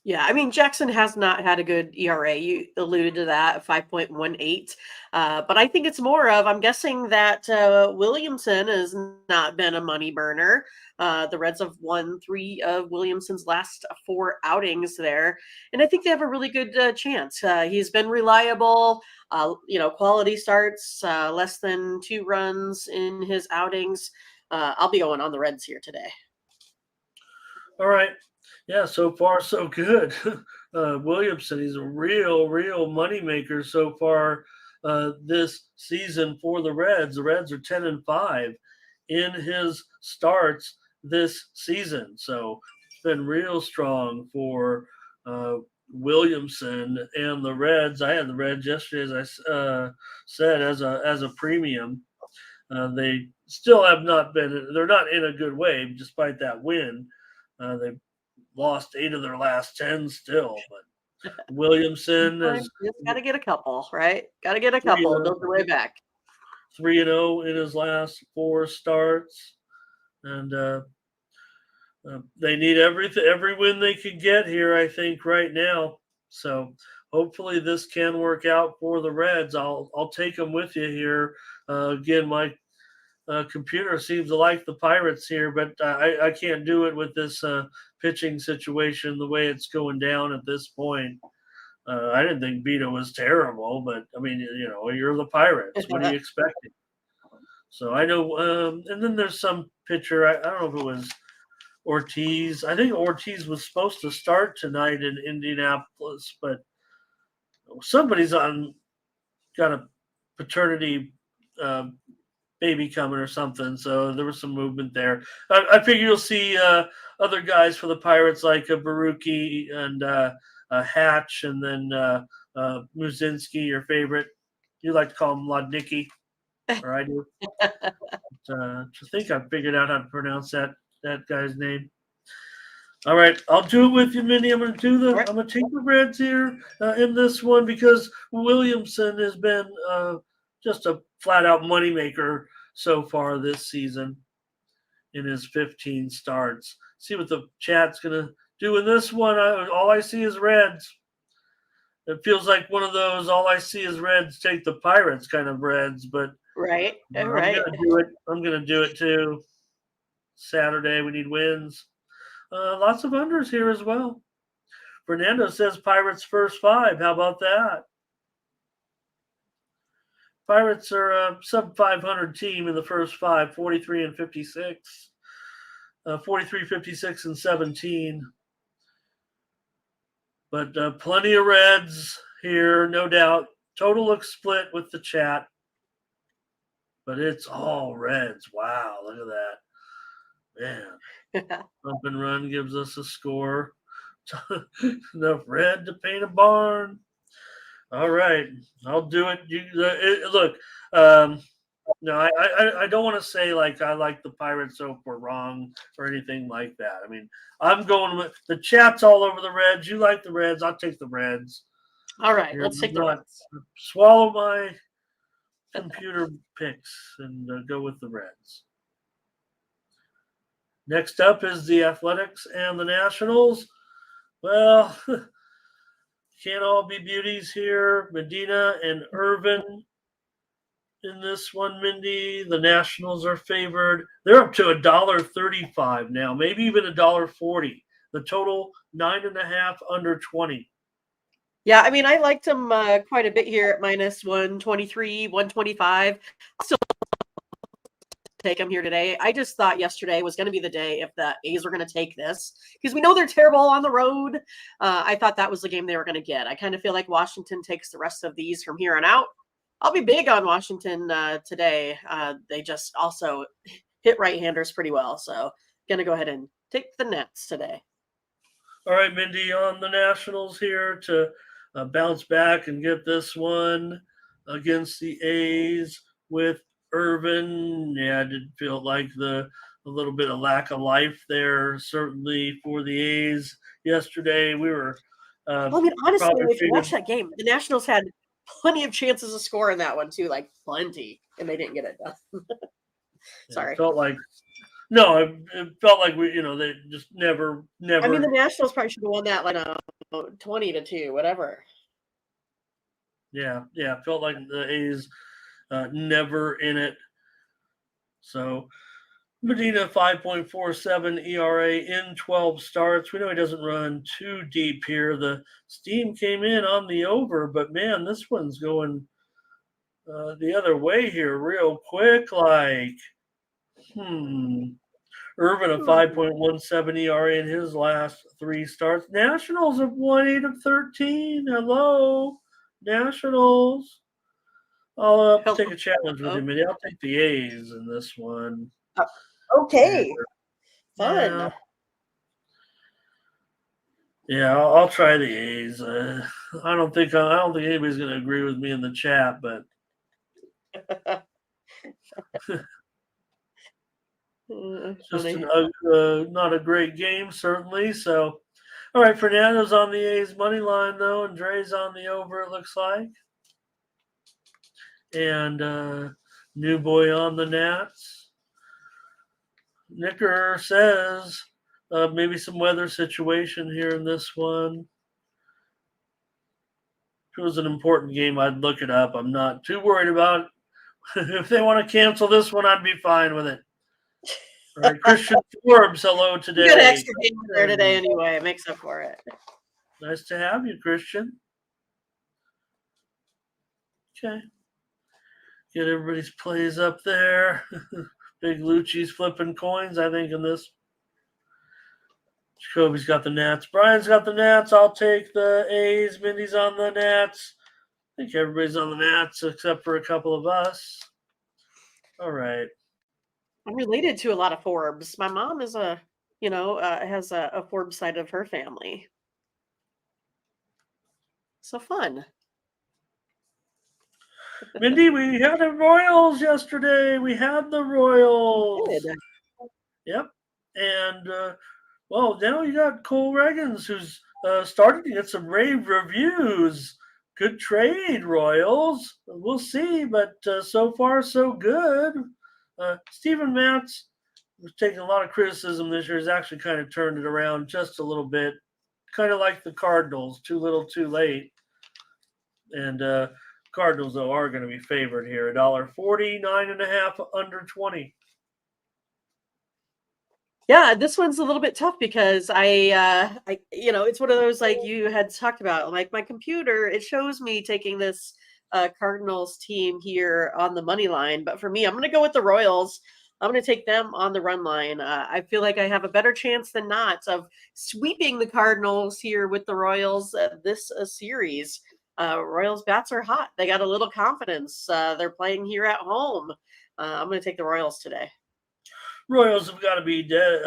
Yeah, I mean, Jackson has not had a good ERA. You alluded to that, 5.18. But I think it's more of, I'm guessing that Williamson has not been a money burner. The Reds have won 3 of Williamson's last 4 outings there. And I think they have a really good chance. He's been reliable, quality starts, less than 2 runs in his outings. I'll be going on the Reds here today. All right. Yeah, so far so good. Williamson, he's a real moneymaker so far this season for the Reds. The Reds are 10-5 in his starts this season. So it's been real strong for Williamson and the Reds. I had the Reds yesterday, as I said, as a premium. They still have not been. They're not in a good way, despite that win. They've lost 8 of their last 10 still, but Williamson is got to get a couple, right? Got to get a couple. Build your way back. 3-0 in his last 4 starts, and they need every win they can get here, I think, right now. So hopefully this can work out for the Reds. I'll take them with you here. Again, my computer seems to like the Pirates here, but I can't do it with this pitching situation the way it's going down at this point. I didn't think Vito was terrible, but I mean, you're the Pirates. What are you expecting? So I know, and then there's some pitcher. I don't know if it was Ortiz. I think Ortiz was supposed to start tonight in Indianapolis, but somebody's got a paternity baby coming or something, so there was some movement there. I figure you'll see other guys for the Pirates like Baruki and Hatch, and then Muzinski, your favorite. You like to call him Lodnicki, or I do. I think I figured out how to pronounce that guy's name. All right, I'll do it with you, Mindy. I'm going to take the Reds here in this one because Williamson has been just a flat-out moneymaker so far this season in his 15 starts. See what the chat's going to do in this one. All I see is Reds. It feels like one of those all I see is Reds take the Pirates kind of Reds, but right. I'm going to do it. I'm going to do it too. Saturday, we need wins. Lots of unders here as well. Fernando says Pirates first 5. How about that? Pirates are a sub 500 team in the first 5, 43-56. 43, 56, and 17. But plenty of Reds here, no doubt. Total looks split with the chat. But it's all Reds. Wow, look at that. Man. Bump and run gives us a score. Enough red to paint a barn. All right, I'll do it. Look, no, I don't want to say like I like the Pirates, so if we're wrong or anything like that. I mean, I'm going with the chat's all over the Reds. You like the Reds? I'll take the Reds. All right, let's take the Reds. Swallow my computer picks and go with the Reds. Next up is the Athletics and the Nationals. Well, can't all be beauties here. Medina and Irvin in this one, Mindy. The Nationals are favored. They're up to $1.35 now, maybe even $1.40. The total 9.5 under 20. Yeah, I mean, I liked them quite a bit here at minus 123, 125. Still take them here today. I just thought yesterday was going to be the day if the A's were going to take this because we know they're terrible on the road. I thought that was the game they were going to get. I kind of feel like Washington takes the rest of these from here on out. I'll be big on Washington today. They just also hit right-handers pretty well. So going to go ahead and take the Nets today. All right, Mindy, on the Nationals here to bounce back and get this one against the A's with Irvin. Yeah, I did feel like a little bit of lack of life there, certainly for the A's yesterday. We were. Well, I mean, honestly, if you watch that game, the Nationals had plenty of chances to score in that one too, like plenty, and they didn't get it done. Sorry. Felt No, it felt like they just never. I mean, the Nationals probably should have won that, like, 20-2, whatever. Yeah, it felt like the A's never in it. So Medina 5.47 ERA in 12 starts. We know he doesn't run too deep here. The steam came in on the over, but man, this one's going the other way here real quick. Like, Irvin a 5.17 ERA in his last 3 starts. Nationals have won 8 of 13. Hello, Nationals. I'll take a challenge with you, Minnie. I'll take the A's in this one. Okay. Fun. Yeah, I'll try the A's. I don't think anybody's going to agree with me in the chat, but just not a great game, certainly. So, all right, Fernando's on the A's money line though, and Dre's on the over. It looks like, and New Boy on the Nats. Nicker says maybe some weather situation here in this one. If it was an important game, I'd look it up. I'm not too worried about it. If they want to cancel this one, I'd be fine with it. All right, Christian Forbes, hello today. Good extra game there today anyway. It makes up for it. Nice to have you, Christian. Okay. Get everybody's plays up there. Big Lucci's flipping coins, I think, in this. Jacoby's got the Nats. Brian's got the Nats. I'll take the A's. Mindy's on the Nats. I think everybody's on the Nats except for a couple of us. All right. I'm related to a lot of Forbes. My mom is has a Forbes side of her family. So fun. Mindy, we had the Royals yesterday. We had the Royals. Good. Yep. And, well, now you got Cole Reagans, who's starting to get some rave reviews. Good trade, Royals. We'll see, but so far, so good. Steven Matz was taking a lot of criticism this year. He's actually kind of turned it around just a little bit. Kind of like the Cardinals, too little, too late. And Cardinals, though, are going to be favored here. $1.40, 9.5 under 20. Yeah, this one's a little bit tough because I it's one of those, like you had talked about, like my computer, it shows me taking this Cardinals team here on the money line. But for me, I'm going to go with the Royals. I'm going to take them on the run line. I feel like I have a better chance than not of sweeping the Cardinals here with the Royals this series. Royals bats are hot. They got a little confidence. They're playing here at home. I'm going to take the Royals today. Royals have got to be dead.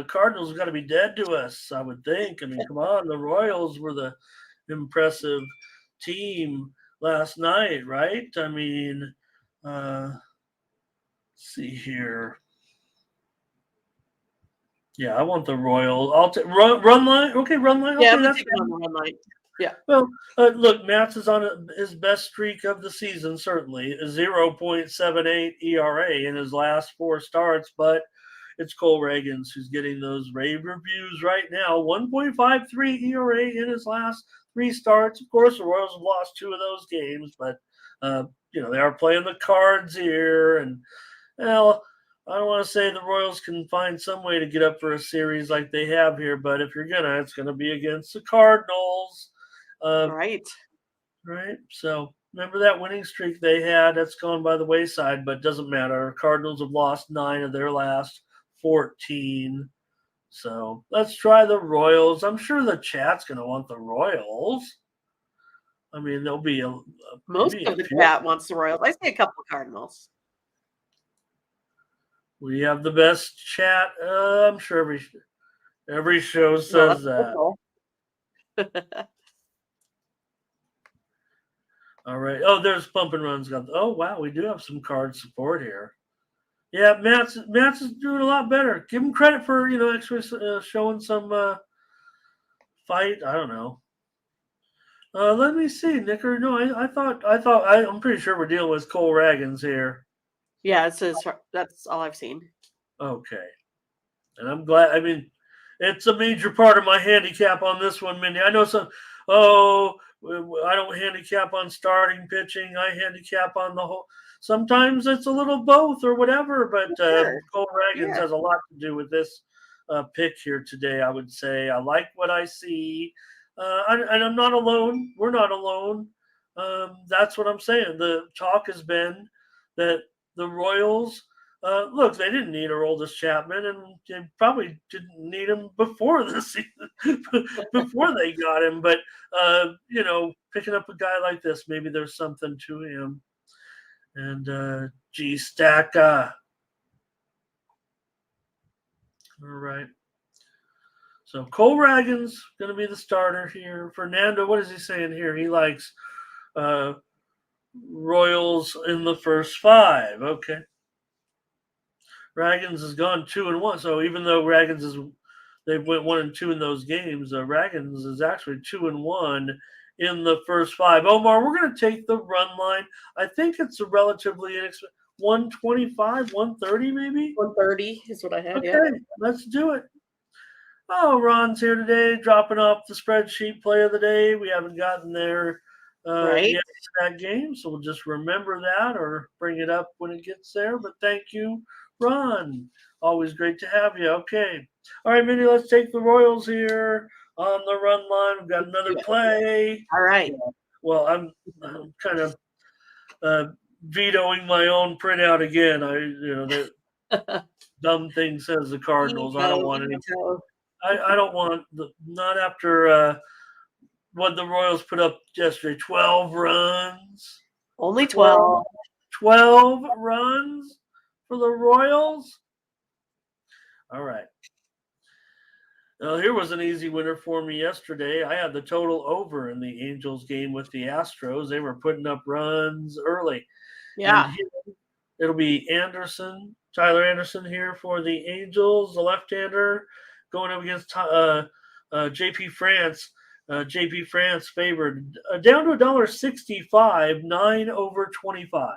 Cardinals have got to be dead to us, I would think. I mean, come on. The Royals were the impressive team last night, right? I mean, let's see here. Yeah, I want the Royals. I'll take run line. Okay, run line. Okay, yeah, that's on the run line. Yeah. Well, look, Matz is on his best streak of the season, certainly. A 0.78 ERA in his last 4 starts, but it's Cole Reagans who's getting those rave reviews right now. 1.53 ERA in his last 3 starts. Of course, the Royals have lost 2 of those games, but, they are playing the Cards here. And, well, I don't want to say the Royals can find some way to get up for a series like they have here, but if you're going to, it's going to be against the Cardinals. Right. So remember that winning streak they had? That's gone by the wayside, but doesn't matter. Cardinals have lost 9 of their last 14. So let's try the Royals. I'm sure the chat's going to want the Royals. I mean, there'll be most of the chat wants the Royals. I say a couple of Cardinals. We have the best chat. I'm sure every show says that. All right. Oh, there's Pump and Run's got. Oh, wow. We do have some card support here. Yeah, Matt's is doing a lot better. Give him credit for actually showing some fight. I don't know. Let me see, Nicker. No, I'm pretty sure we're dealing with Cole Reagans here. Yeah, it says that's all I've seen. Okay. And I'm glad. I mean, it's a major part of my handicap on this one, Mindy. I know some. Oh, I don't handicap on starting pitching. I handicap on the whole. Sometimes it's a little both or whatever. But Sure. Cole Ragans Yeah. has a lot to do with this pick here today. I would say I like what I see, and I'm not alone. We're not alone. That's what I'm saying. The talk has been that the Royals look, they didn't need Aroldis Chapman, and they probably didn't need him before the season, before they got him. But picking up a guy like this, maybe there's something to him. And G Stacka. All right. So Cole Ragans going to be the starter here. Fernando, what is he saying here? He likes Royals in the first 5. Okay. Ragans has gone 2-1. So even though they went 1-2 in those games, Ragans is actually 2-1 in the first 5. Omar, we're going to take the run line. I think it's a relatively inexpensive 125, 130 maybe. 130 is what I had. Okay, Yeah. let's do it. Oh, Ron's here today, dropping off the spreadsheet play of the day. We haven't gotten there Right. yet in that game, so we'll just remember that or bring it up when it gets there. But thank you, Ron. Always great to have you. Okay. All right, Mindy, let's take the Royals here on the run line. We've got another play. All right. Well, I'm kind of vetoing my own printout again. That dumb thing says the Cardinals. I don't want any. I don't want not after what the Royals put up yesterday. 12 runs. Only 12. 12 runs for the Royals. All right. Now, here was an easy winner for me yesterday. I had the total over in the Angels game with the Astros. They were putting up runs early. Yeah. And here, it'll be Tyler Anderson here for the Angels, the left-hander, going up against JP France. JP France favored down to $1.65, 9/25.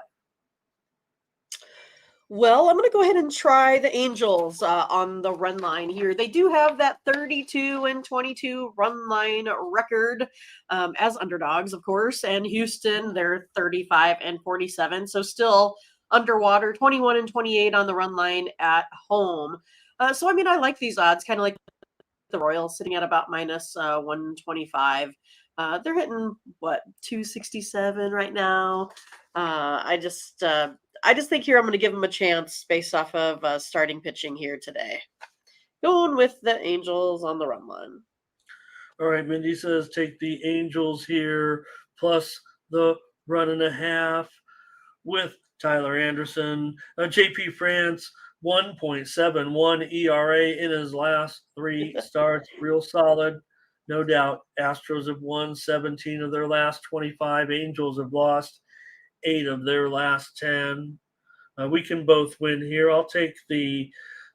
Well, I'm going to go ahead and try the Angels on the run line here. They do have that 32-22 run line record as underdogs, of course. And Houston, they're 35-47. So still underwater, 21-28 on the run line at home. So, I mean, I like these odds, kind of like the Royals sitting at about minus 125. They're hitting, 267 right now. I just think here I'm going to give them a chance based off of starting pitching here today. Going with the Angels on the run line. All right, Mindy says take the Angels here plus the 1.5 with Tyler Anderson. JP France, 1.71 ERA in his last 3 starts. Real solid. No doubt. Astros have won 17 of their last 25. Angels have lost 8 of their last 10. We can both win here. I'll take the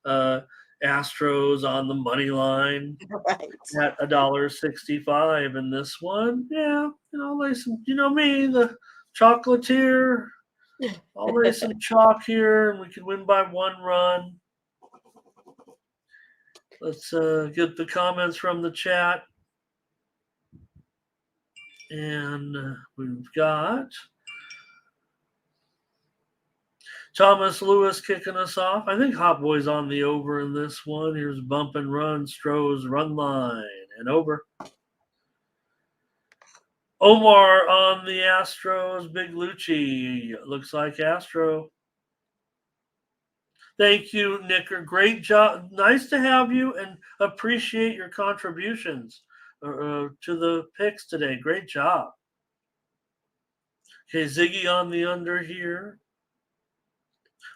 Astros on the money line at $1.65 in this one. Yeah, I'll lay some, me, the chocolatier. I'll lay some chalk here, and we can win by 1 run. Let's get the comments from the chat. And we've got Thomas Lewis kicking us off. I think Hot Boy's on the over in this one. Here's bump and run, Stroh's run line, and over. Omar on the Astros, Big Lucci. Looks like Astro. Thank you, Nicker. Great job. Nice to have you and appreciate your contributions to the picks today. Great job. Okay, Ziggy on the under here.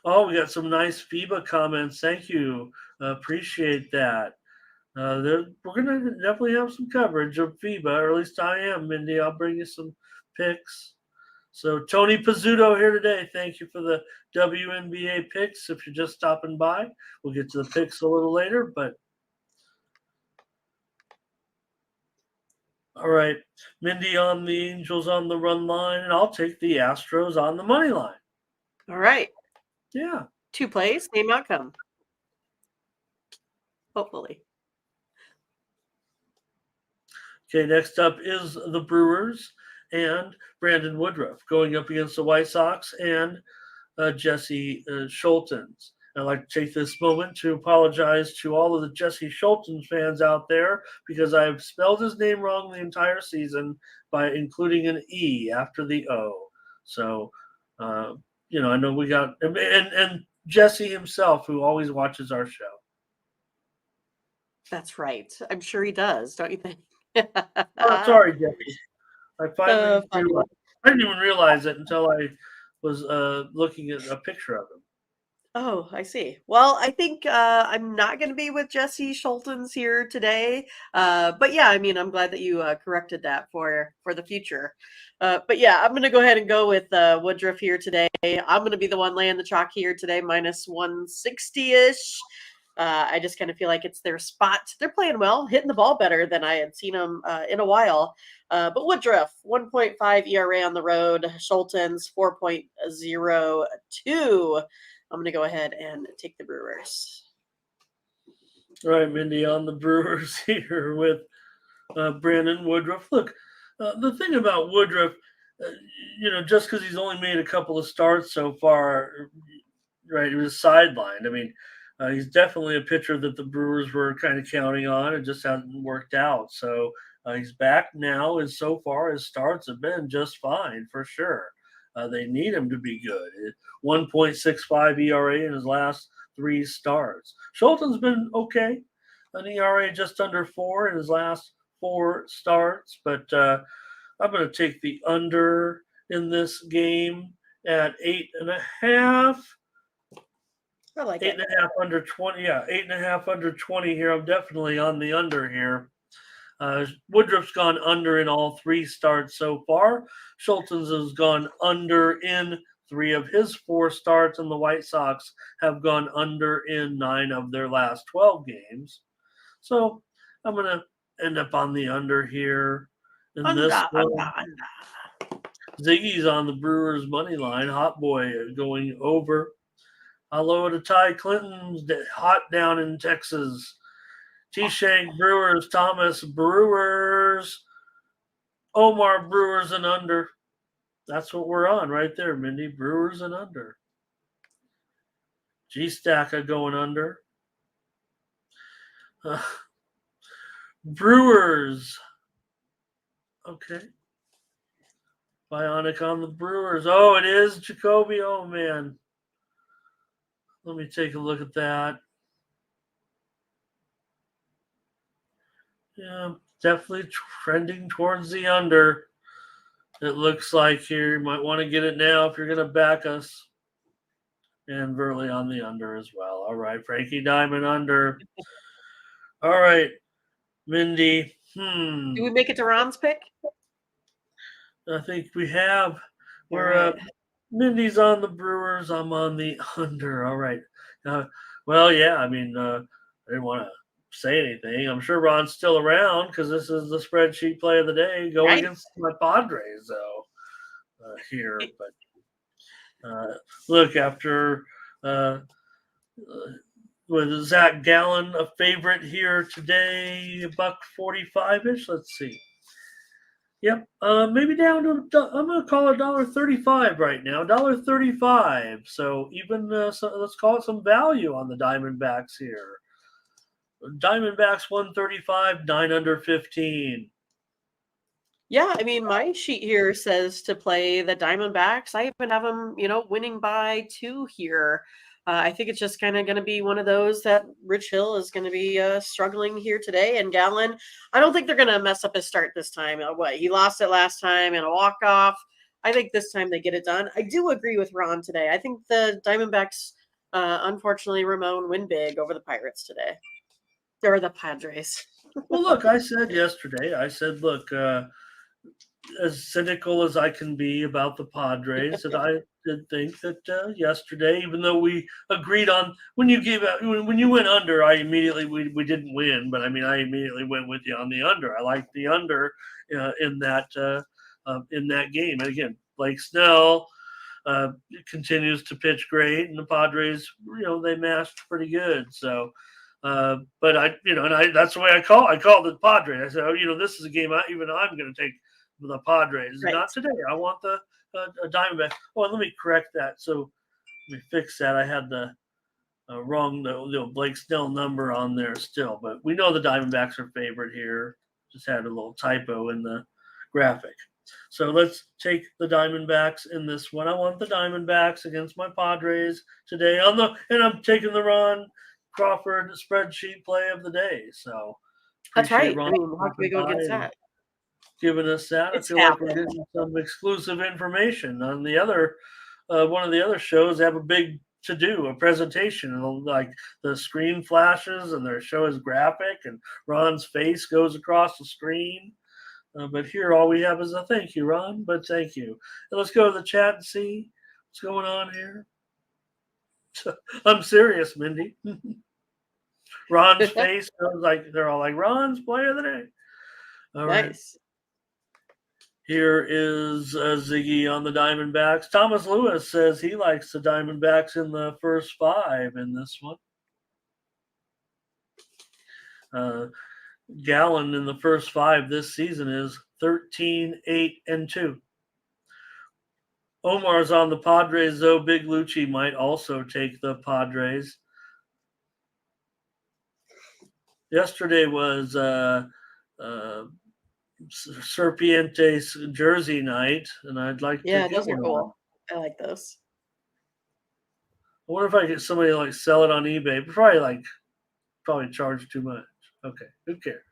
Oh, we got some nice FIBA comments. Thank you. Appreciate that. We're going to definitely have some coverage of FIBA, or at least I am, Mindy. I'll bring you some picks. So Tony Pizzuto here today. Thank you for the WNBA picks. If you're just stopping by, we'll get to the picks a little later. But all right, Mindy on the Angels on the run line, and I'll take the Astros on the money line. All right. Yeah. 2 plays, same outcome. Hopefully. Okay, next up is the Brewers and Brandon Woodruff going up against the White Sox and Jesse Schultens. I'd like to take this moment to apologize to all of the Jesse Schultens fans out there because I've spelled his name wrong the entire season by including an E after the O. So, I know we got and Jesse himself, who always watches our show. That's right. I'm sure he does, don't you think? Oh, sorry, Jesse. I finally Funny. realized. I didn't even realize it until I was looking at a picture of him. Oh, I see. Well, I think I'm not going to be with Jesse Schultens here today, but yeah, I mean, I'm glad that you corrected that for the future. But yeah, I'm going to go ahead and go with Woodruff here today. I'm going to be the one laying the chalk here today, minus 160 ish. I just kind of feel like it's their spot. They're playing well, hitting the ball better than I had seen them in a while. But Woodruff, 1.5 ERA on the road. Schultens, 4.02. I'm going to go ahead and take the Brewers. All right, Mindy, on the Brewers here with Brandon Woodruff. Look, the thing about Woodruff, just because he's only made a couple of starts so far, right, he was sidelined. I mean, he's definitely a pitcher that the Brewers were kind of counting on. It just hasn't worked out. So he's back now, and so far his starts have been just fine for sure. They need him to be good. 1.65 ERA in his last 3 starts. Schulten's been okay, an ERA just under 4 in his last 4 starts, but I'm going to take the under in this game at 8.5. I like 8.5 under 20. Yeah, 8.5 under 20 here. I'm definitely on the under here. Woodruff's gone under in all 3 starts so far. Schultens has gone under in 3 of his 4 starts, and the White Sox have gone under in 9 of their last 12 games. So I'm going to end up on the under here in this one. Under. Ziggy's on the Brewers' money line. Hot Boy going over. Hello to Ty Clinton's hot down in Texas. T-Shank Brewers, Thomas Brewers, Omar Brewers and under. That's what we're on right there, Mindy. Brewers and under. G-Stacka going under. Brewers. Okay. Bionic on the Brewers. Oh, it is Jacoby. Oh, man. Let me take a look at that. Yeah, definitely trending towards the under. It looks like here. You might want to get it now if you're going to back us. And Verley on the under as well. All right, Frankie Diamond under. All right, Mindy. Do we make it to Ron's pick? I think we have. We're Mindy's on the Brewers. I'm on the under. All right. Well, yeah. I mean, I didn't want to say anything. I'm sure Ron's still around because this is the spreadsheet play of the day. Go against my Padres, though, here. But look, after with Zach Gallen a favorite here today, $1.45-ish. Let's see. Yep, maybe down to I'm gonna call it $1.35 right now, $1.35. So even let's call it some value on the Diamondbacks here. Diamondbacks 135, 9 under 15. Yeah, I mean, my sheet here says to play the Diamondbacks. I even have them, winning by 2 here. I think it's just kind of going to be one of those that Rich Hill is going to be struggling here today. And Gallen, I don't think they're going to mess up his start this time. He lost it last time in a walk-off. I think this time they get it done. I do agree with Ron today. I think the Diamondbacks, unfortunately, Ramon, win big over the Pirates today. Or the Padres. Well, look, I said yesterday, look, as cynical as I can be about the Padres, that I did think that yesterday, even though we agreed on when you went under, I immediately we didn't win, but I mean I immediately went with you on the under. I liked the under in that game, and again, Blake Snell continues to pitch great, and the Padres, they matched pretty good. So But that's the way I called the Padres. I said, this is a game I'm going to take the Padres. Right. Not today. I want the Diamondbacks. Oh, and let me correct that. So let me fix that. I had the wrong Blake Snell number on there still, but we know the Diamondbacks are favored here. Just had a little typo in the graphic. So let's take the Diamondbacks in this one. I want the Diamondbacks against my Padres today and I'm taking the Ron Crawford spreadsheet play of the day. So that's right. Ron how can we go against that? Giving us that. It's I feel like we're getting some exclusive information on the other one of the other shows. They have a big to do, a presentation, like the screen flashes and their show is graphic and Ron's face goes across the screen. But here, all we have is a thank you, Ron. But thank you. And let's go to the chat and see what's going on here. I'm serious, Mindy. Ron's face goes like they're all like Ron's play of the day. All right. Nice. Here is Ziggy on the Diamondbacks. Thomas Lewis says he likes the Diamondbacks in the first 5 in this one. Gallen in the first 5 this season is 13, 8, and 2. Omar's on the Padres, though. Big Lucci might also take the Padres. Yesterday was Serpiente's jersey night, and I'd like to get those are one. cool. I like those. I wonder if I get somebody to sell it on eBay. Probably charge too much. Okay, who cares?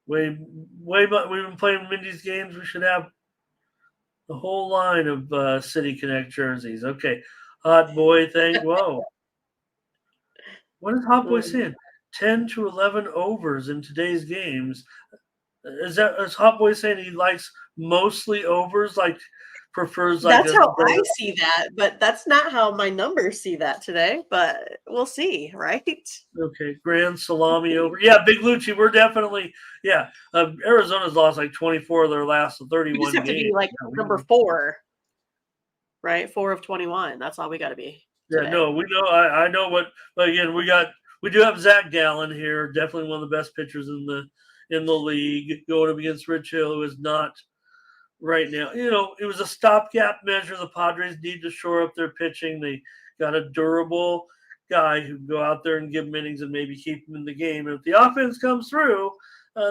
We've been playing Mindy's games. We should have the whole line of City Connect jerseys. Okay, Hot Boy, whoa. What is Hot Boy saying? 10 to 11 overs in today's games. Is Hot Boy saying he likes mostly overs, prefers that's how I see that, but that's not how my numbers see that today, but we'll see, right? Okay, grand salami over. Yeah, Big Lucci, we're definitely, Arizona's lost 24 of their last 31 we just have games. to be number 4, right? 4 of 21. That's all we got to be today. Yeah, no, we know. I know what. But again, we do have Zach Gallen here, definitely one of the best pitchers in the league, going up against Rich Hill, who is not right now. It was a stopgap measure. The Padres need to shore up their pitching. They got a durable guy who can go out there and give them innings and maybe keep them in the game. And if the offense comes through,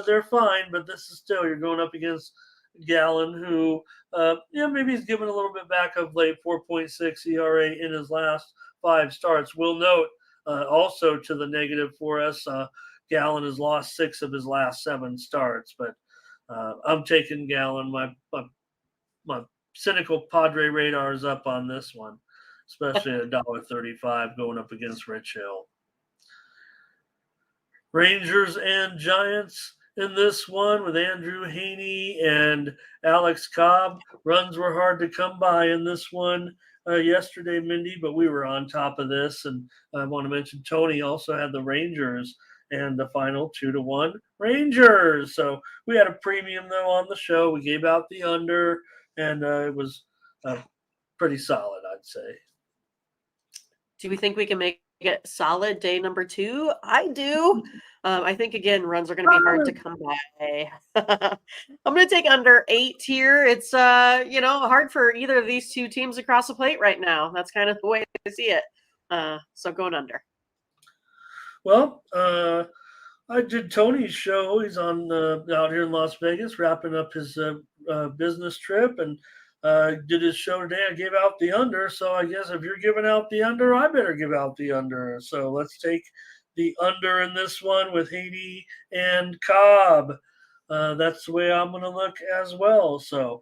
they're fine. But this is still, you're going up against Gallen, who, maybe he's given a little bit back of late, 4.6 ERA in his last 5 starts. We'll note also to the negative for us, Gallen has lost 6 of his last 7 starts, but I'm taking Gallen. My cynical Padre radar is up on this one, especially at $1.35 going up against Rich Hill. Rangers and Giants in this one with Andrew Heaney and Alex Cobb. Runs were hard to come by in this one yesterday, Mindy, but we were on top of this. And I want to mention Tony also had the Rangers and the final 2-1 Rangers. So we had a premium, though, on the show. We gave out the under, and it was pretty solid, I'd say. Do we think we can make it solid day number 2? I do. I think, again, runs are going to be hard to come by. I'm going to take under 8 here. It's, hard for either of these two teams across the plate right now. That's kind of the way I see it. So going under. Well, I did Tony's show. He's on out here in Las Vegas, wrapping up his business trip, and did his show today. I gave out the under, so I guess if you're giving out the under, I better give out the under. So let's take the under in this one with Heaney and Cobb. That's the way I'm going to look as well. So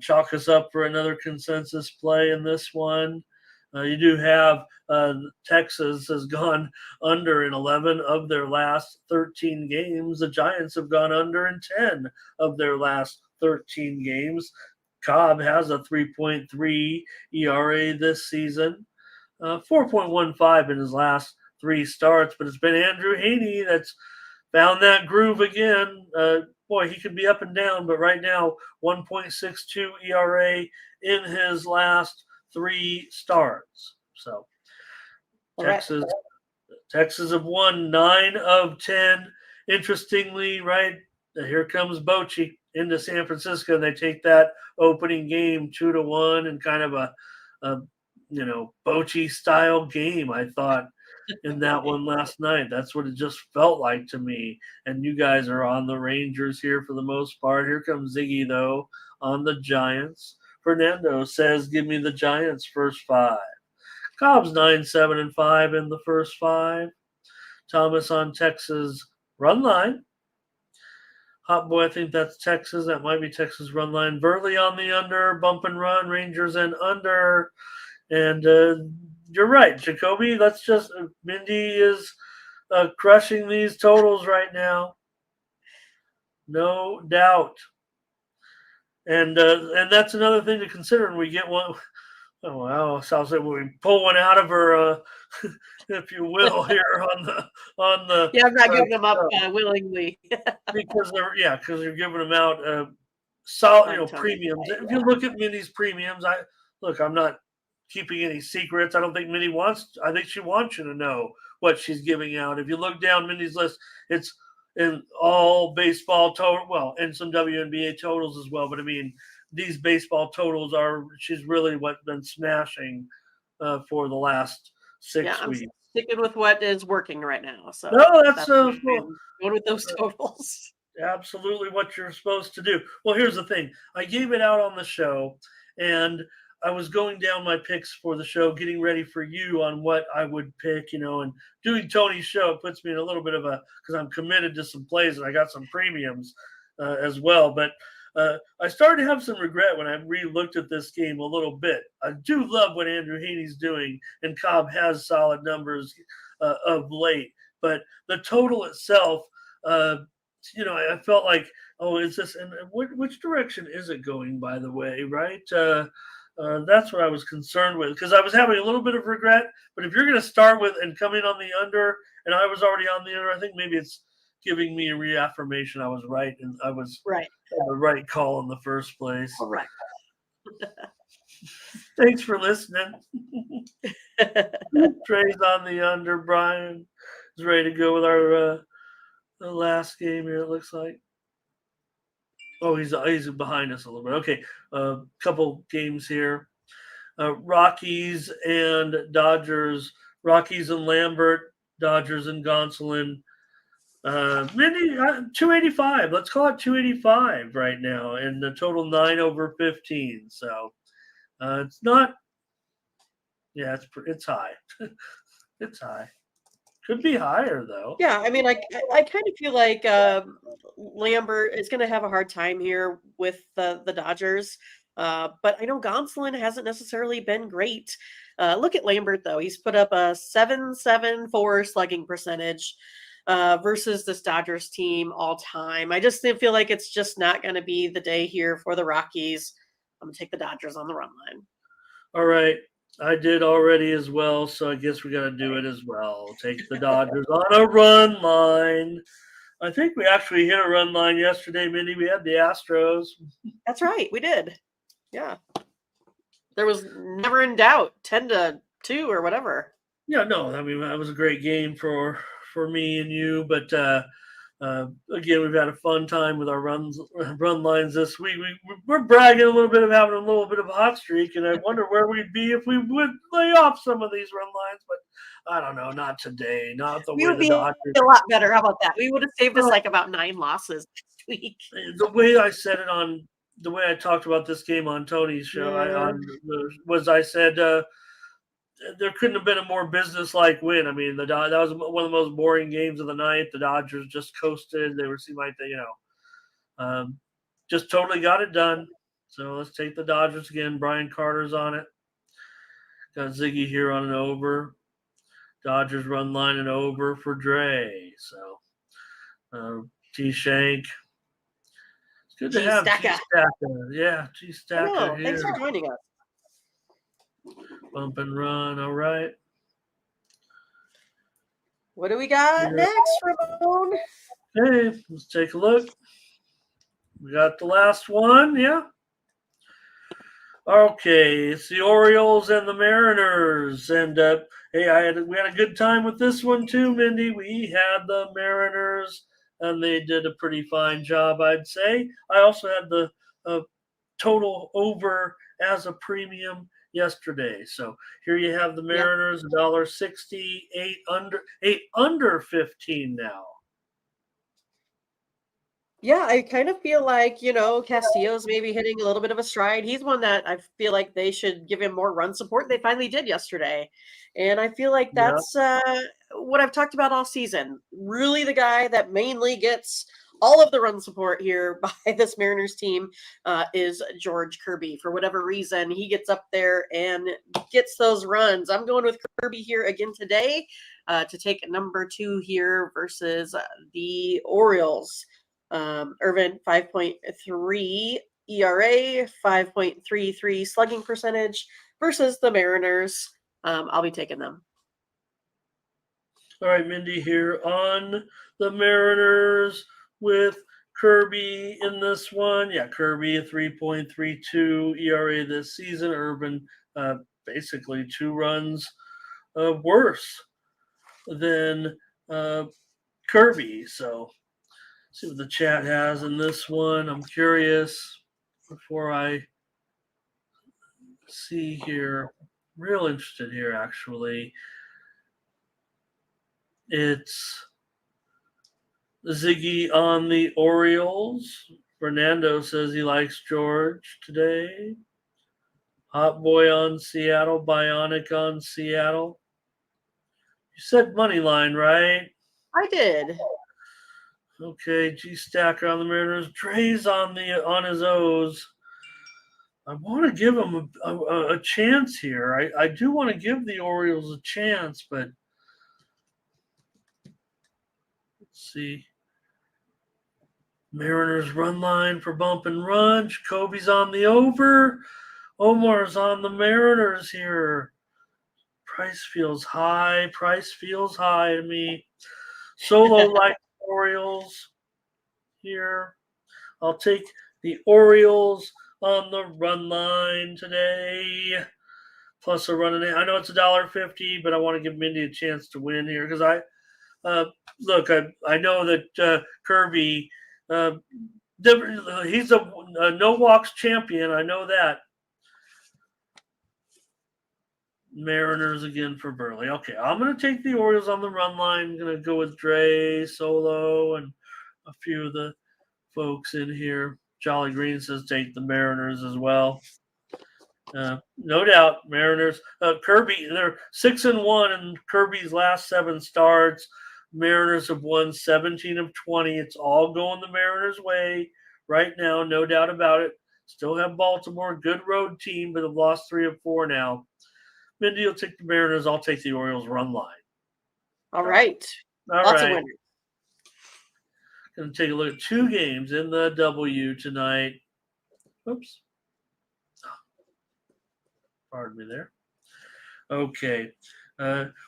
chalk us up for another consensus play in this one. You do have Texas has gone under in 11 of their last 13 games. The Giants have gone under in 10 of their last 13 games. Cobb has a 3.3 ERA this season, 4.15 in his last 3 starts. But it's been Andrew Heaney that's found that groove again. Boy, he could be up and down, but right now 1.62 ERA in his last 3 starts. So Texas have won 9 of 10. Interestingly, right, here comes Bochy into San Francisco, and they take that opening game 2-1, and kind of a Bochy style game, I thought, in that one last night. That's what it just felt like to me. And you guys are on the Rangers here for the most part. Here comes Ziggy, though, on the Giants. Fernando says, give me the Giants first 5. Cobb's 9-7-5 in the first 5. Thomas on Texas run line. Hot Boy, I think that's Texas. That might be Texas run line. Burley on the under. Bump and run. Rangers and under. And you're right, Jacoby. Mindy is crushing these totals right now. No doubt. And that's another thing to consider when we get one. Oh wow! Sounds like we pull one out of her, if you will, here on the. Yeah, I'm not giving them up willingly. because you're giving them out solid, premiums. If you look at Minnie's premiums, I'm not keeping any secrets. I don't think Minnie wants. I think she wants you to know what she's giving out. If you look down Minnie's list, it's in all baseball total, well, and some WNBA totals as well. But I mean, these baseball totals she's really been smashing for the last 6 weeks. I'm sticking with what is working right now. So no, that's going with those totals. Absolutely what you're supposed to do. Well, here's the thing. I gave it out on the show, and I was going down my picks for the show, getting ready for you on what I would pick, and doing Tony's show puts me in a little bit of because I'm committed to some plays and I got some premiums as well. But I started to have some regret when I re-looked at this game a little bit. I do love what Andrew Haney's doing, and Cobb has solid numbers of late. But the total itself, I felt like, is this, and which direction is it going, by the way, right? That's what I was concerned with, because I was having a little bit of regret. But if you're going to start with and come in on the under, and I was already on the under, I think maybe it's giving me a reaffirmation I was right, and I was right. The right call in the first place. Correct. Thanks for listening. Trey's on the under. Brian is ready to go with our the last game here, it looks like. Oh, he's behind us a little bit. Okay, couple games here. Rockies and Dodgers. Rockies and Lambert. Dodgers and Gonsolin. 285. Let's call it 285 right now, and the total 9/15. So it's not. Yeah, it's high. It's high. Could be higher though. Yeah, I mean, I kind of feel like Lambert is going to have a hard time here with the Dodgers, but I know Gonsolin hasn't necessarily been great. Look at Lambert though; he's put up a 7.74 slugging percentage versus this Dodgers team all time. I just feel like it's just not going to be the day here for the Rockies. I'm going to take the Dodgers on the run line. All right. I did already as well, so I guess we got to do it as well. Take the Dodgers on a run line. I think we actually hit a run line yesterday, Mindy. We had the Astros. That's right. We did. Yeah. There was never in doubt, 10-2 or whatever. Yeah, no, I mean, that was a great game for me and you, but again, we've had a fun time with our run lines this week. We're bragging a little bit of having a little bit of a hot streak, and I wonder where we'd be if we would lay off some of these run lines. But I don't know, not today, not the way the Dodgers. A lot better. How about that? We would have saved us like about 9 losses next week. The way I said it the way I talked about this game on Tony's show, I said there couldn't have been a more business-like win. I mean, that was one of the most boring games of the night. The Dodgers just coasted. They seemed like they, just totally got it done. So let's take the Dodgers again. Brian Carter's on it. Got Ziggy here on an over. Dodgers run line and over for Dre. So T. Shank. It's good to have T. Stacker. Yeah, T. Stacker here. Thanks for joining us. Bump and run, all right. What do we got next, Ramon? Okay, let's take a look. We got the last one, yeah. Okay, it's the Orioles and the Mariners, and hey, we had a good time with this one too, Mindy. We had the Mariners, and they did a pretty fine job, I'd say. I also had the uh, total over as a premium yesterday. So here you have the Yeah. Mariners, $1.60, eight under 15 now. Yeah, I kind of feel like, Castillo's maybe hitting a little bit of a stride. He's one that I feel like they should give him more run support. They finally did yesterday. And I feel like Yeah. that's what I've talked about all season. Really the guy that mainly gets all of the run support here by this Mariners team is George Kirby. For whatever reason, he gets up there and gets those runs. I'm going with Kirby here again today to take number 2 here versus the Orioles. Irvin 5.3 ERA, 5.33 slugging percentage versus the Mariners. I'll be taking them. All right, Mindy here on the Mariners with Kirby in this one. Yeah, Kirby a 3.32 ERA this season. Urban basically 2 runs worse than Kirby. So see what the chat has in this one. I'm curious before I see here. Real interested here, actually. It's Ziggy on the Orioles. Fernando says he likes George today. Hot Boy on Seattle. Bionic on Seattle. You said money line, right? I did. Okay, G Stacker on the Mariners. Dre's on his O's. I want to give him a chance here. I do want to give the Orioles a chance, but let's see. Mariners run line for bump and run. Jacoby's on the over. Omar's on the Mariners here. Price feels high. Price feels high to me. Solo like Orioles here. I'll take the Orioles on the run line today. Plus a run and I know it's $1.50, but I want to give Mindy a chance to win here because look. I know that Kirby, he's a no walks champion. I know that. Mariners again for Burley. Okay, I'm going to take the Orioles on the run line. I'm going to go with Dre, Solo, and a few of the folks in here. Jolly Green says take the Mariners as well. No doubt, Mariners. Kirby, they're 6-1 in Kirby's last 7 starts. Mariners have won 17 of 20. It's all going the Mariners' way right now, no doubt about it. Still have Baltimore, good road team, but have lost 3 of 4 now. Mindy will take the Mariners. I'll take the Orioles run line. All right. Lots of winners. Going to take a look at 2 games in the W tonight. Oops. Pardon me there. Okay.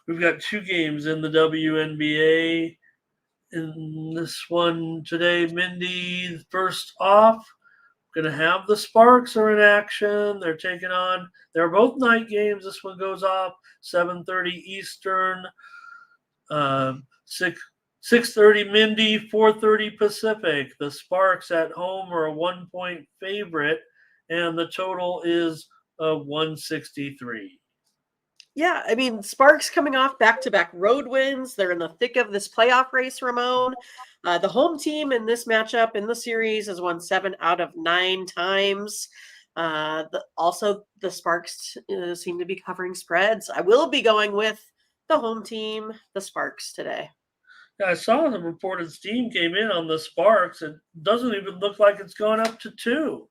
We've got 2 games in the WNBA. In this one today, Mindy, first off, going to have the Sparks are in action. They're taking on, they're both night games. This one goes off 7:30 Eastern, 6:30 Mindy, 4:30 Pacific. The Sparks at home are a 1-point favorite, and the total is 163. Yeah, I mean, Sparks coming off back-to-back road wins. They're in the thick of this playoff race, Ramon. The home team in this matchup in the series has won 7 out of 9 times. Also, the Sparks seem to be covering spreads. I will be going with the home team, the Sparks, today. Yeah, I saw the reported steam came in on the Sparks. It doesn't even look like it's gone up to 2.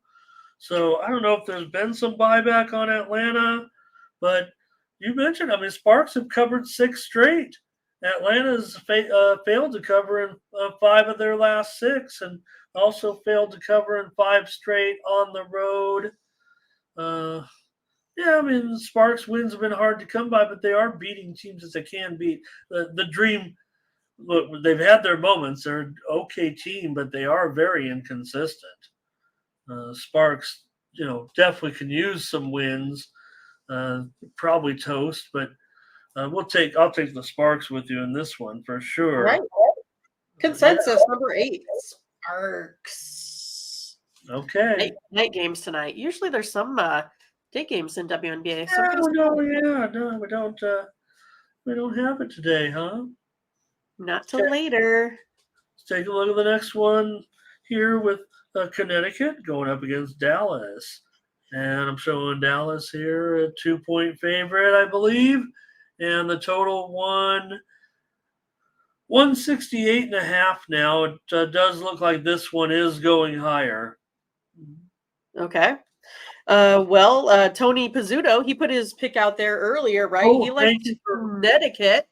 So I don't know if there's been some buyback on Atlanta, but you mentioned, I mean, Sparks have covered 6 straight. Atlanta's failed to cover in 5 of their last 6 and also failed to cover in 5 straight on the road. Yeah, I mean, Sparks wins have been hard to come by, but they are beating teams that they can beat. The Dream, look, they've had their moments. They're an okay team, but they are very inconsistent. Sparks, definitely can use some wins. Probably toast, but I'll take the Sparks with you in this one for All sure. right. Yeah. Consensus number 8. Sparks. Okay. Night games tonight. Usually there's some day games in WNBA. So I'm No, gonna we don't have it today, huh? not till later. Let's take a look at the next one here with Connecticut going up against Dallas. And I'm showing Dallas here a 2-point favorite, I believe. And the total 168.5 now. It does look like this one is going higher. Okay. Tony Pizzuto, he put his pick out there earlier, right? Oh, He thank liked you for Connecticut.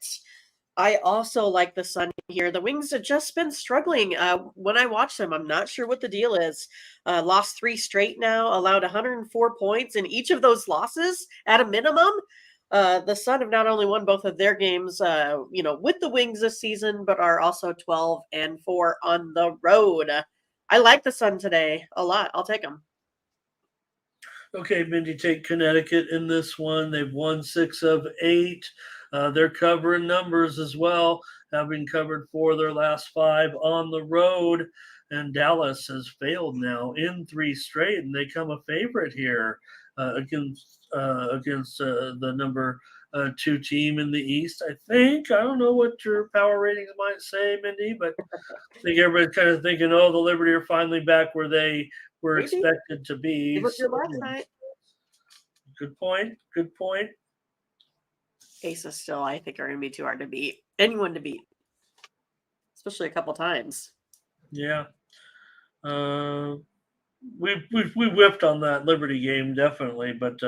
I also like the Sun here. The Wings have just been struggling. When I watch them, I'm not sure what the deal is. Lost 3 straight now, allowed 104 points in each of those losses at a minimum. The Sun have not only won both of their games, with the Wings this season, but are also 12-4 on the road. I like the Sun today a lot. I'll take them. Okay, Mindy, take Connecticut in this one. They've won 6 of 8. They're covering numbers as well, having covered 4 of their last 5 on the road. And Dallas has failed now in 3 straight, and they come a favorite here against the number 2 team in the East. I think I don't know what your power ratings might say, Mindy, but I think everybody's kind of thinking, oh, the Liberty are finally back where they were Maybe. expected to be. It was So, your last night. good point. Good point. Aces still, I think, are going to be too hard to beat. Anyone to beat, especially a couple times. Yeah. We whipped on that Liberty game definitely, but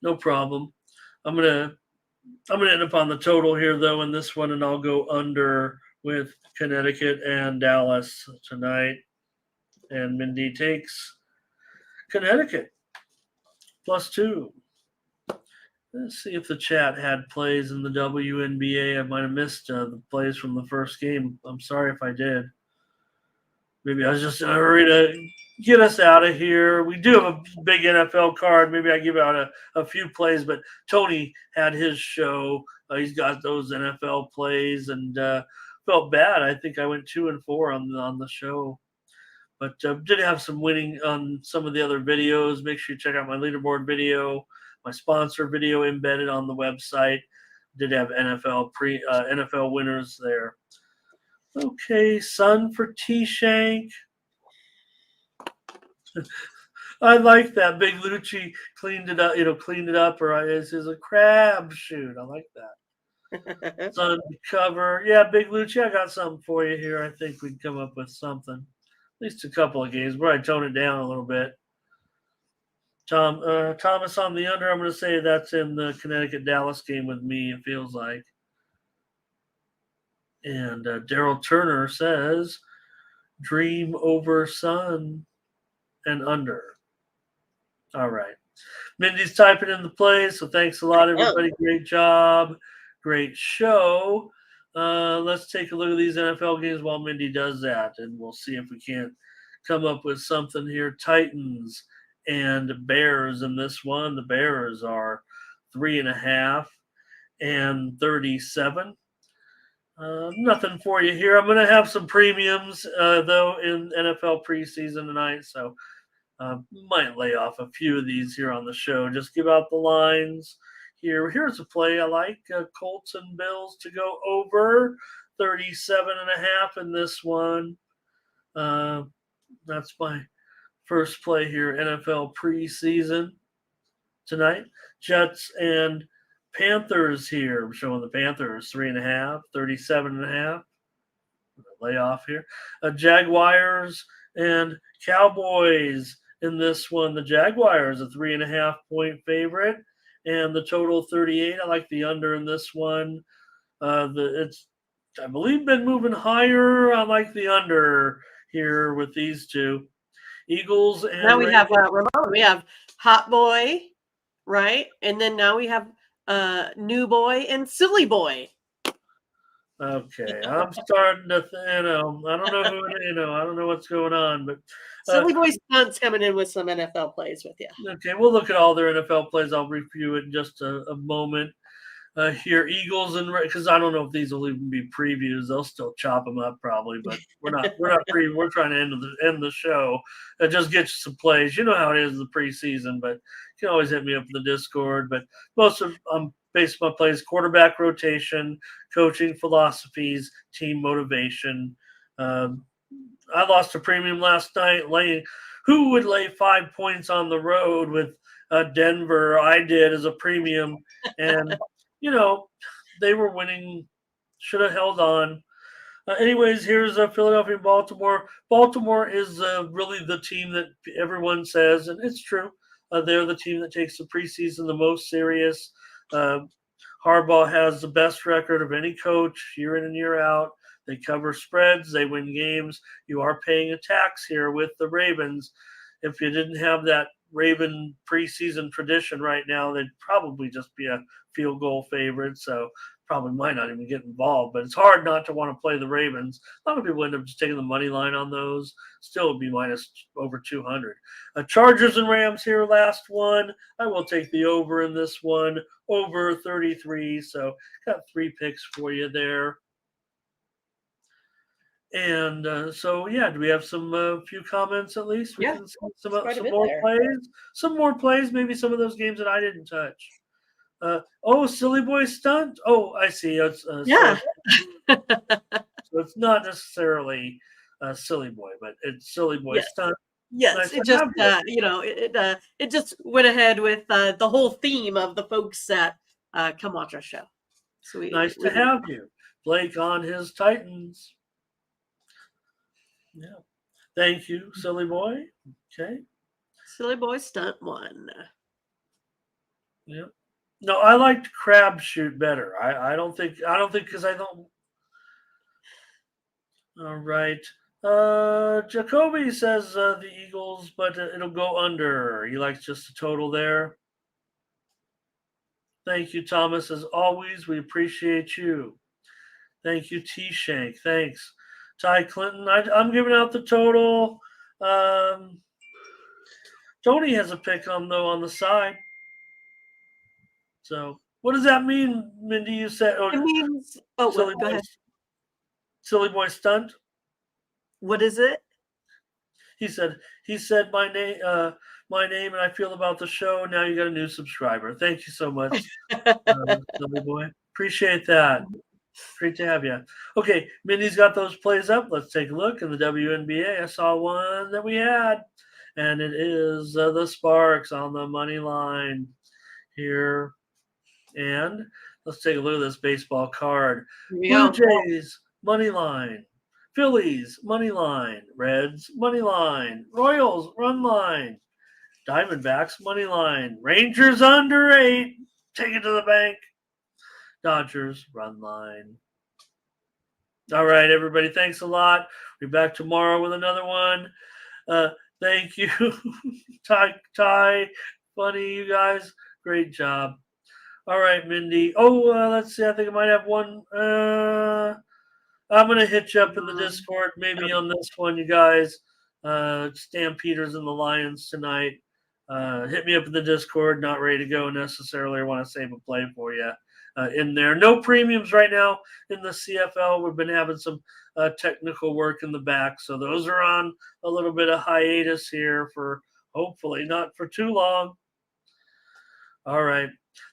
no problem. I'm gonna end up on the total here though in this one, and I'll go under with Connecticut and Dallas tonight. And Mindy takes Connecticut +2. Let's see if the chat had plays in the WNBA. I might have missed the plays from the first game. I'm sorry if I did. Maybe I was just in a hurry to get us out of here. We do have a big NFL card. Maybe I give out a few plays, but Tony had his show. He's got those NFL plays, and felt bad. I think I went 2-4 on the show, but did have some winning on some of the other videos. Make sure you check out my leaderboard video, my sponsor video embedded on the website. Did have NFL winners there. Okay, Sun for T-Shank. I like that. Big Lucci cleaned it up, or this is a crab shoot. I like that. Sun to cover. Yeah, Big Lucci, I got something for you here. I think we can come up with something. At least a couple of games. We'll probably tone it down a little bit. Thomas on the under. I'm going to say that's in the Connecticut-Dallas game with me, it feels like. And Daryl Turner says, Dream over Sun and under. All right. Mindy's typing in the plays, so thanks a lot, everybody. Great job. Great show. Let's take a look at these NFL games while Mindy does that, and we'll see if we can't come up with something here. Titans and Bears in this one. The Bears are 3.5 and 37. Nothing for you here. I'm going to have some premiums, though, in NFL preseason tonight, so might lay off a few of these here on the show. Just give out the lines here. Here's a play I like. Colts and Bills to go over 37.5 in this one. That's my first play here, NFL preseason tonight. Jets and Panthers here. I'm showing the Panthers 3.5, 37.5. Lay off here. Jaguars and Cowboys in this one. The Jaguars a 3.5 point favorite, and the total 38. I like the under in this one. It's I believe been moving higher. I like the under here with these two. Eagles and now we have Ramon. We have Hot Boy, right? And then now we have New Boy and Silly Boy. Okay, I'm starting to, I don't know who, I don't know what's going on, but Silly Boy Stunt's coming in with some NFL plays with you. Okay, we'll look at all their NFL plays. I'll review it in just a moment. Here, Eagles and because I don't know if these will even be previews. They'll still chop them up probably, but we're not we're trying to end the show. Just get you some plays. You know how it is in the preseason, but you can always hit me up in the Discord. But most of based on my plays: quarterback rotation, coaching philosophies, team motivation. I lost a premium last night. Who would lay 5 points on the road with Denver? I did as a premium, and they were winning, should have held on. Anyways, here's Philadelphia and Baltimore. Baltimore is really the team that everyone says, and it's true. They're the team that takes the preseason the most serious. Harbaugh has the best record of any coach year in and year out. They cover spreads. They win games. You are paying a tax here with the Ravens. If you didn't have that Raven preseason tradition right now, they'd probably just be a field goal favorite. So probably might not even get involved. But it's hard not to want to play the Ravens. A lot of people end up just taking the money line on those. Still would be minus over 200. Chargers and Rams here, last one. I will take the over in this one, over 33. So got 3 picks for you there. And do we have some few comments at least? We can see some more plays. Some more plays, maybe some of those games that I didn't touch. Silly Boy Stunt. Oh, I see. It's so it's not necessarily Silly Boy, but it's Silly Boy Stunt. Yes, nice, it just it just went ahead with the whole theme of the folks that come watch our show. So nice to have you, Blake, on his Titans. Yeah. Thank you, Silly Boy. Okay. Silly Boy Stunt 1. Yep. No, I liked Crab Shoot better. I don't think because I don't. All right. Jacoby says the Eagles, but it'll go under. He likes just the total there. Thank you, Thomas. As always, we appreciate you. Thank you, T Shank. Thanks. Ty Clinton, I'm giving out the total. Tony has a pick on the side. So what does that mean, Mindy? You said it means go ahead. Silly Boy Stunt. What is it? He said my name, and I feel about the show. Now you got a new subscriber. Thank you so much, Silly Boy. Appreciate that. Great to have you. Okay, Mindy's got those plays up. Let's take a look in the WNBA. I saw one that we had, and it is the Sparks on the money line here. And let's take a look at this baseball card. Blue Jays, money line. Phillies, money line. Reds, money line. Royals, run line. Diamondbacks, money line. Rangers under 8. Take it to the bank. Dodgers, run line. All right, everybody. Thanks a lot. We'll be back tomorrow with another one. Thank you, Ty. Funny, you guys. Great job. All right, Mindy. Let's see. I think I might have one. I'm going to hit you up in the Discord, maybe on this one, you guys. Stampeders and the Lions tonight. Hit me up in the Discord. Not ready to go necessarily. I want to save a play for you. In there. No premiums right now in the CFL. We've been having some technical work in the back. So those are on a little bit of hiatus here for hopefully not for too long. All right.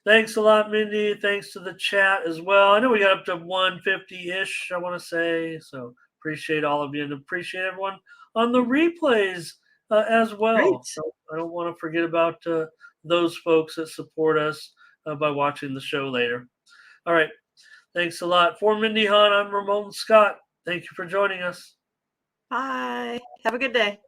Thanks a lot, Mindy. Thanks to the chat as well. I know we got up to 150-ish, I want to say. So appreciate all of you and appreciate everyone on the replays as well. So I don't want to forget about those folks that support us by watching the show later. All right. Thanks a lot. For Mindy Hahn, I'm Ramon Scott. Thank you for joining us. Bye. Have a good day.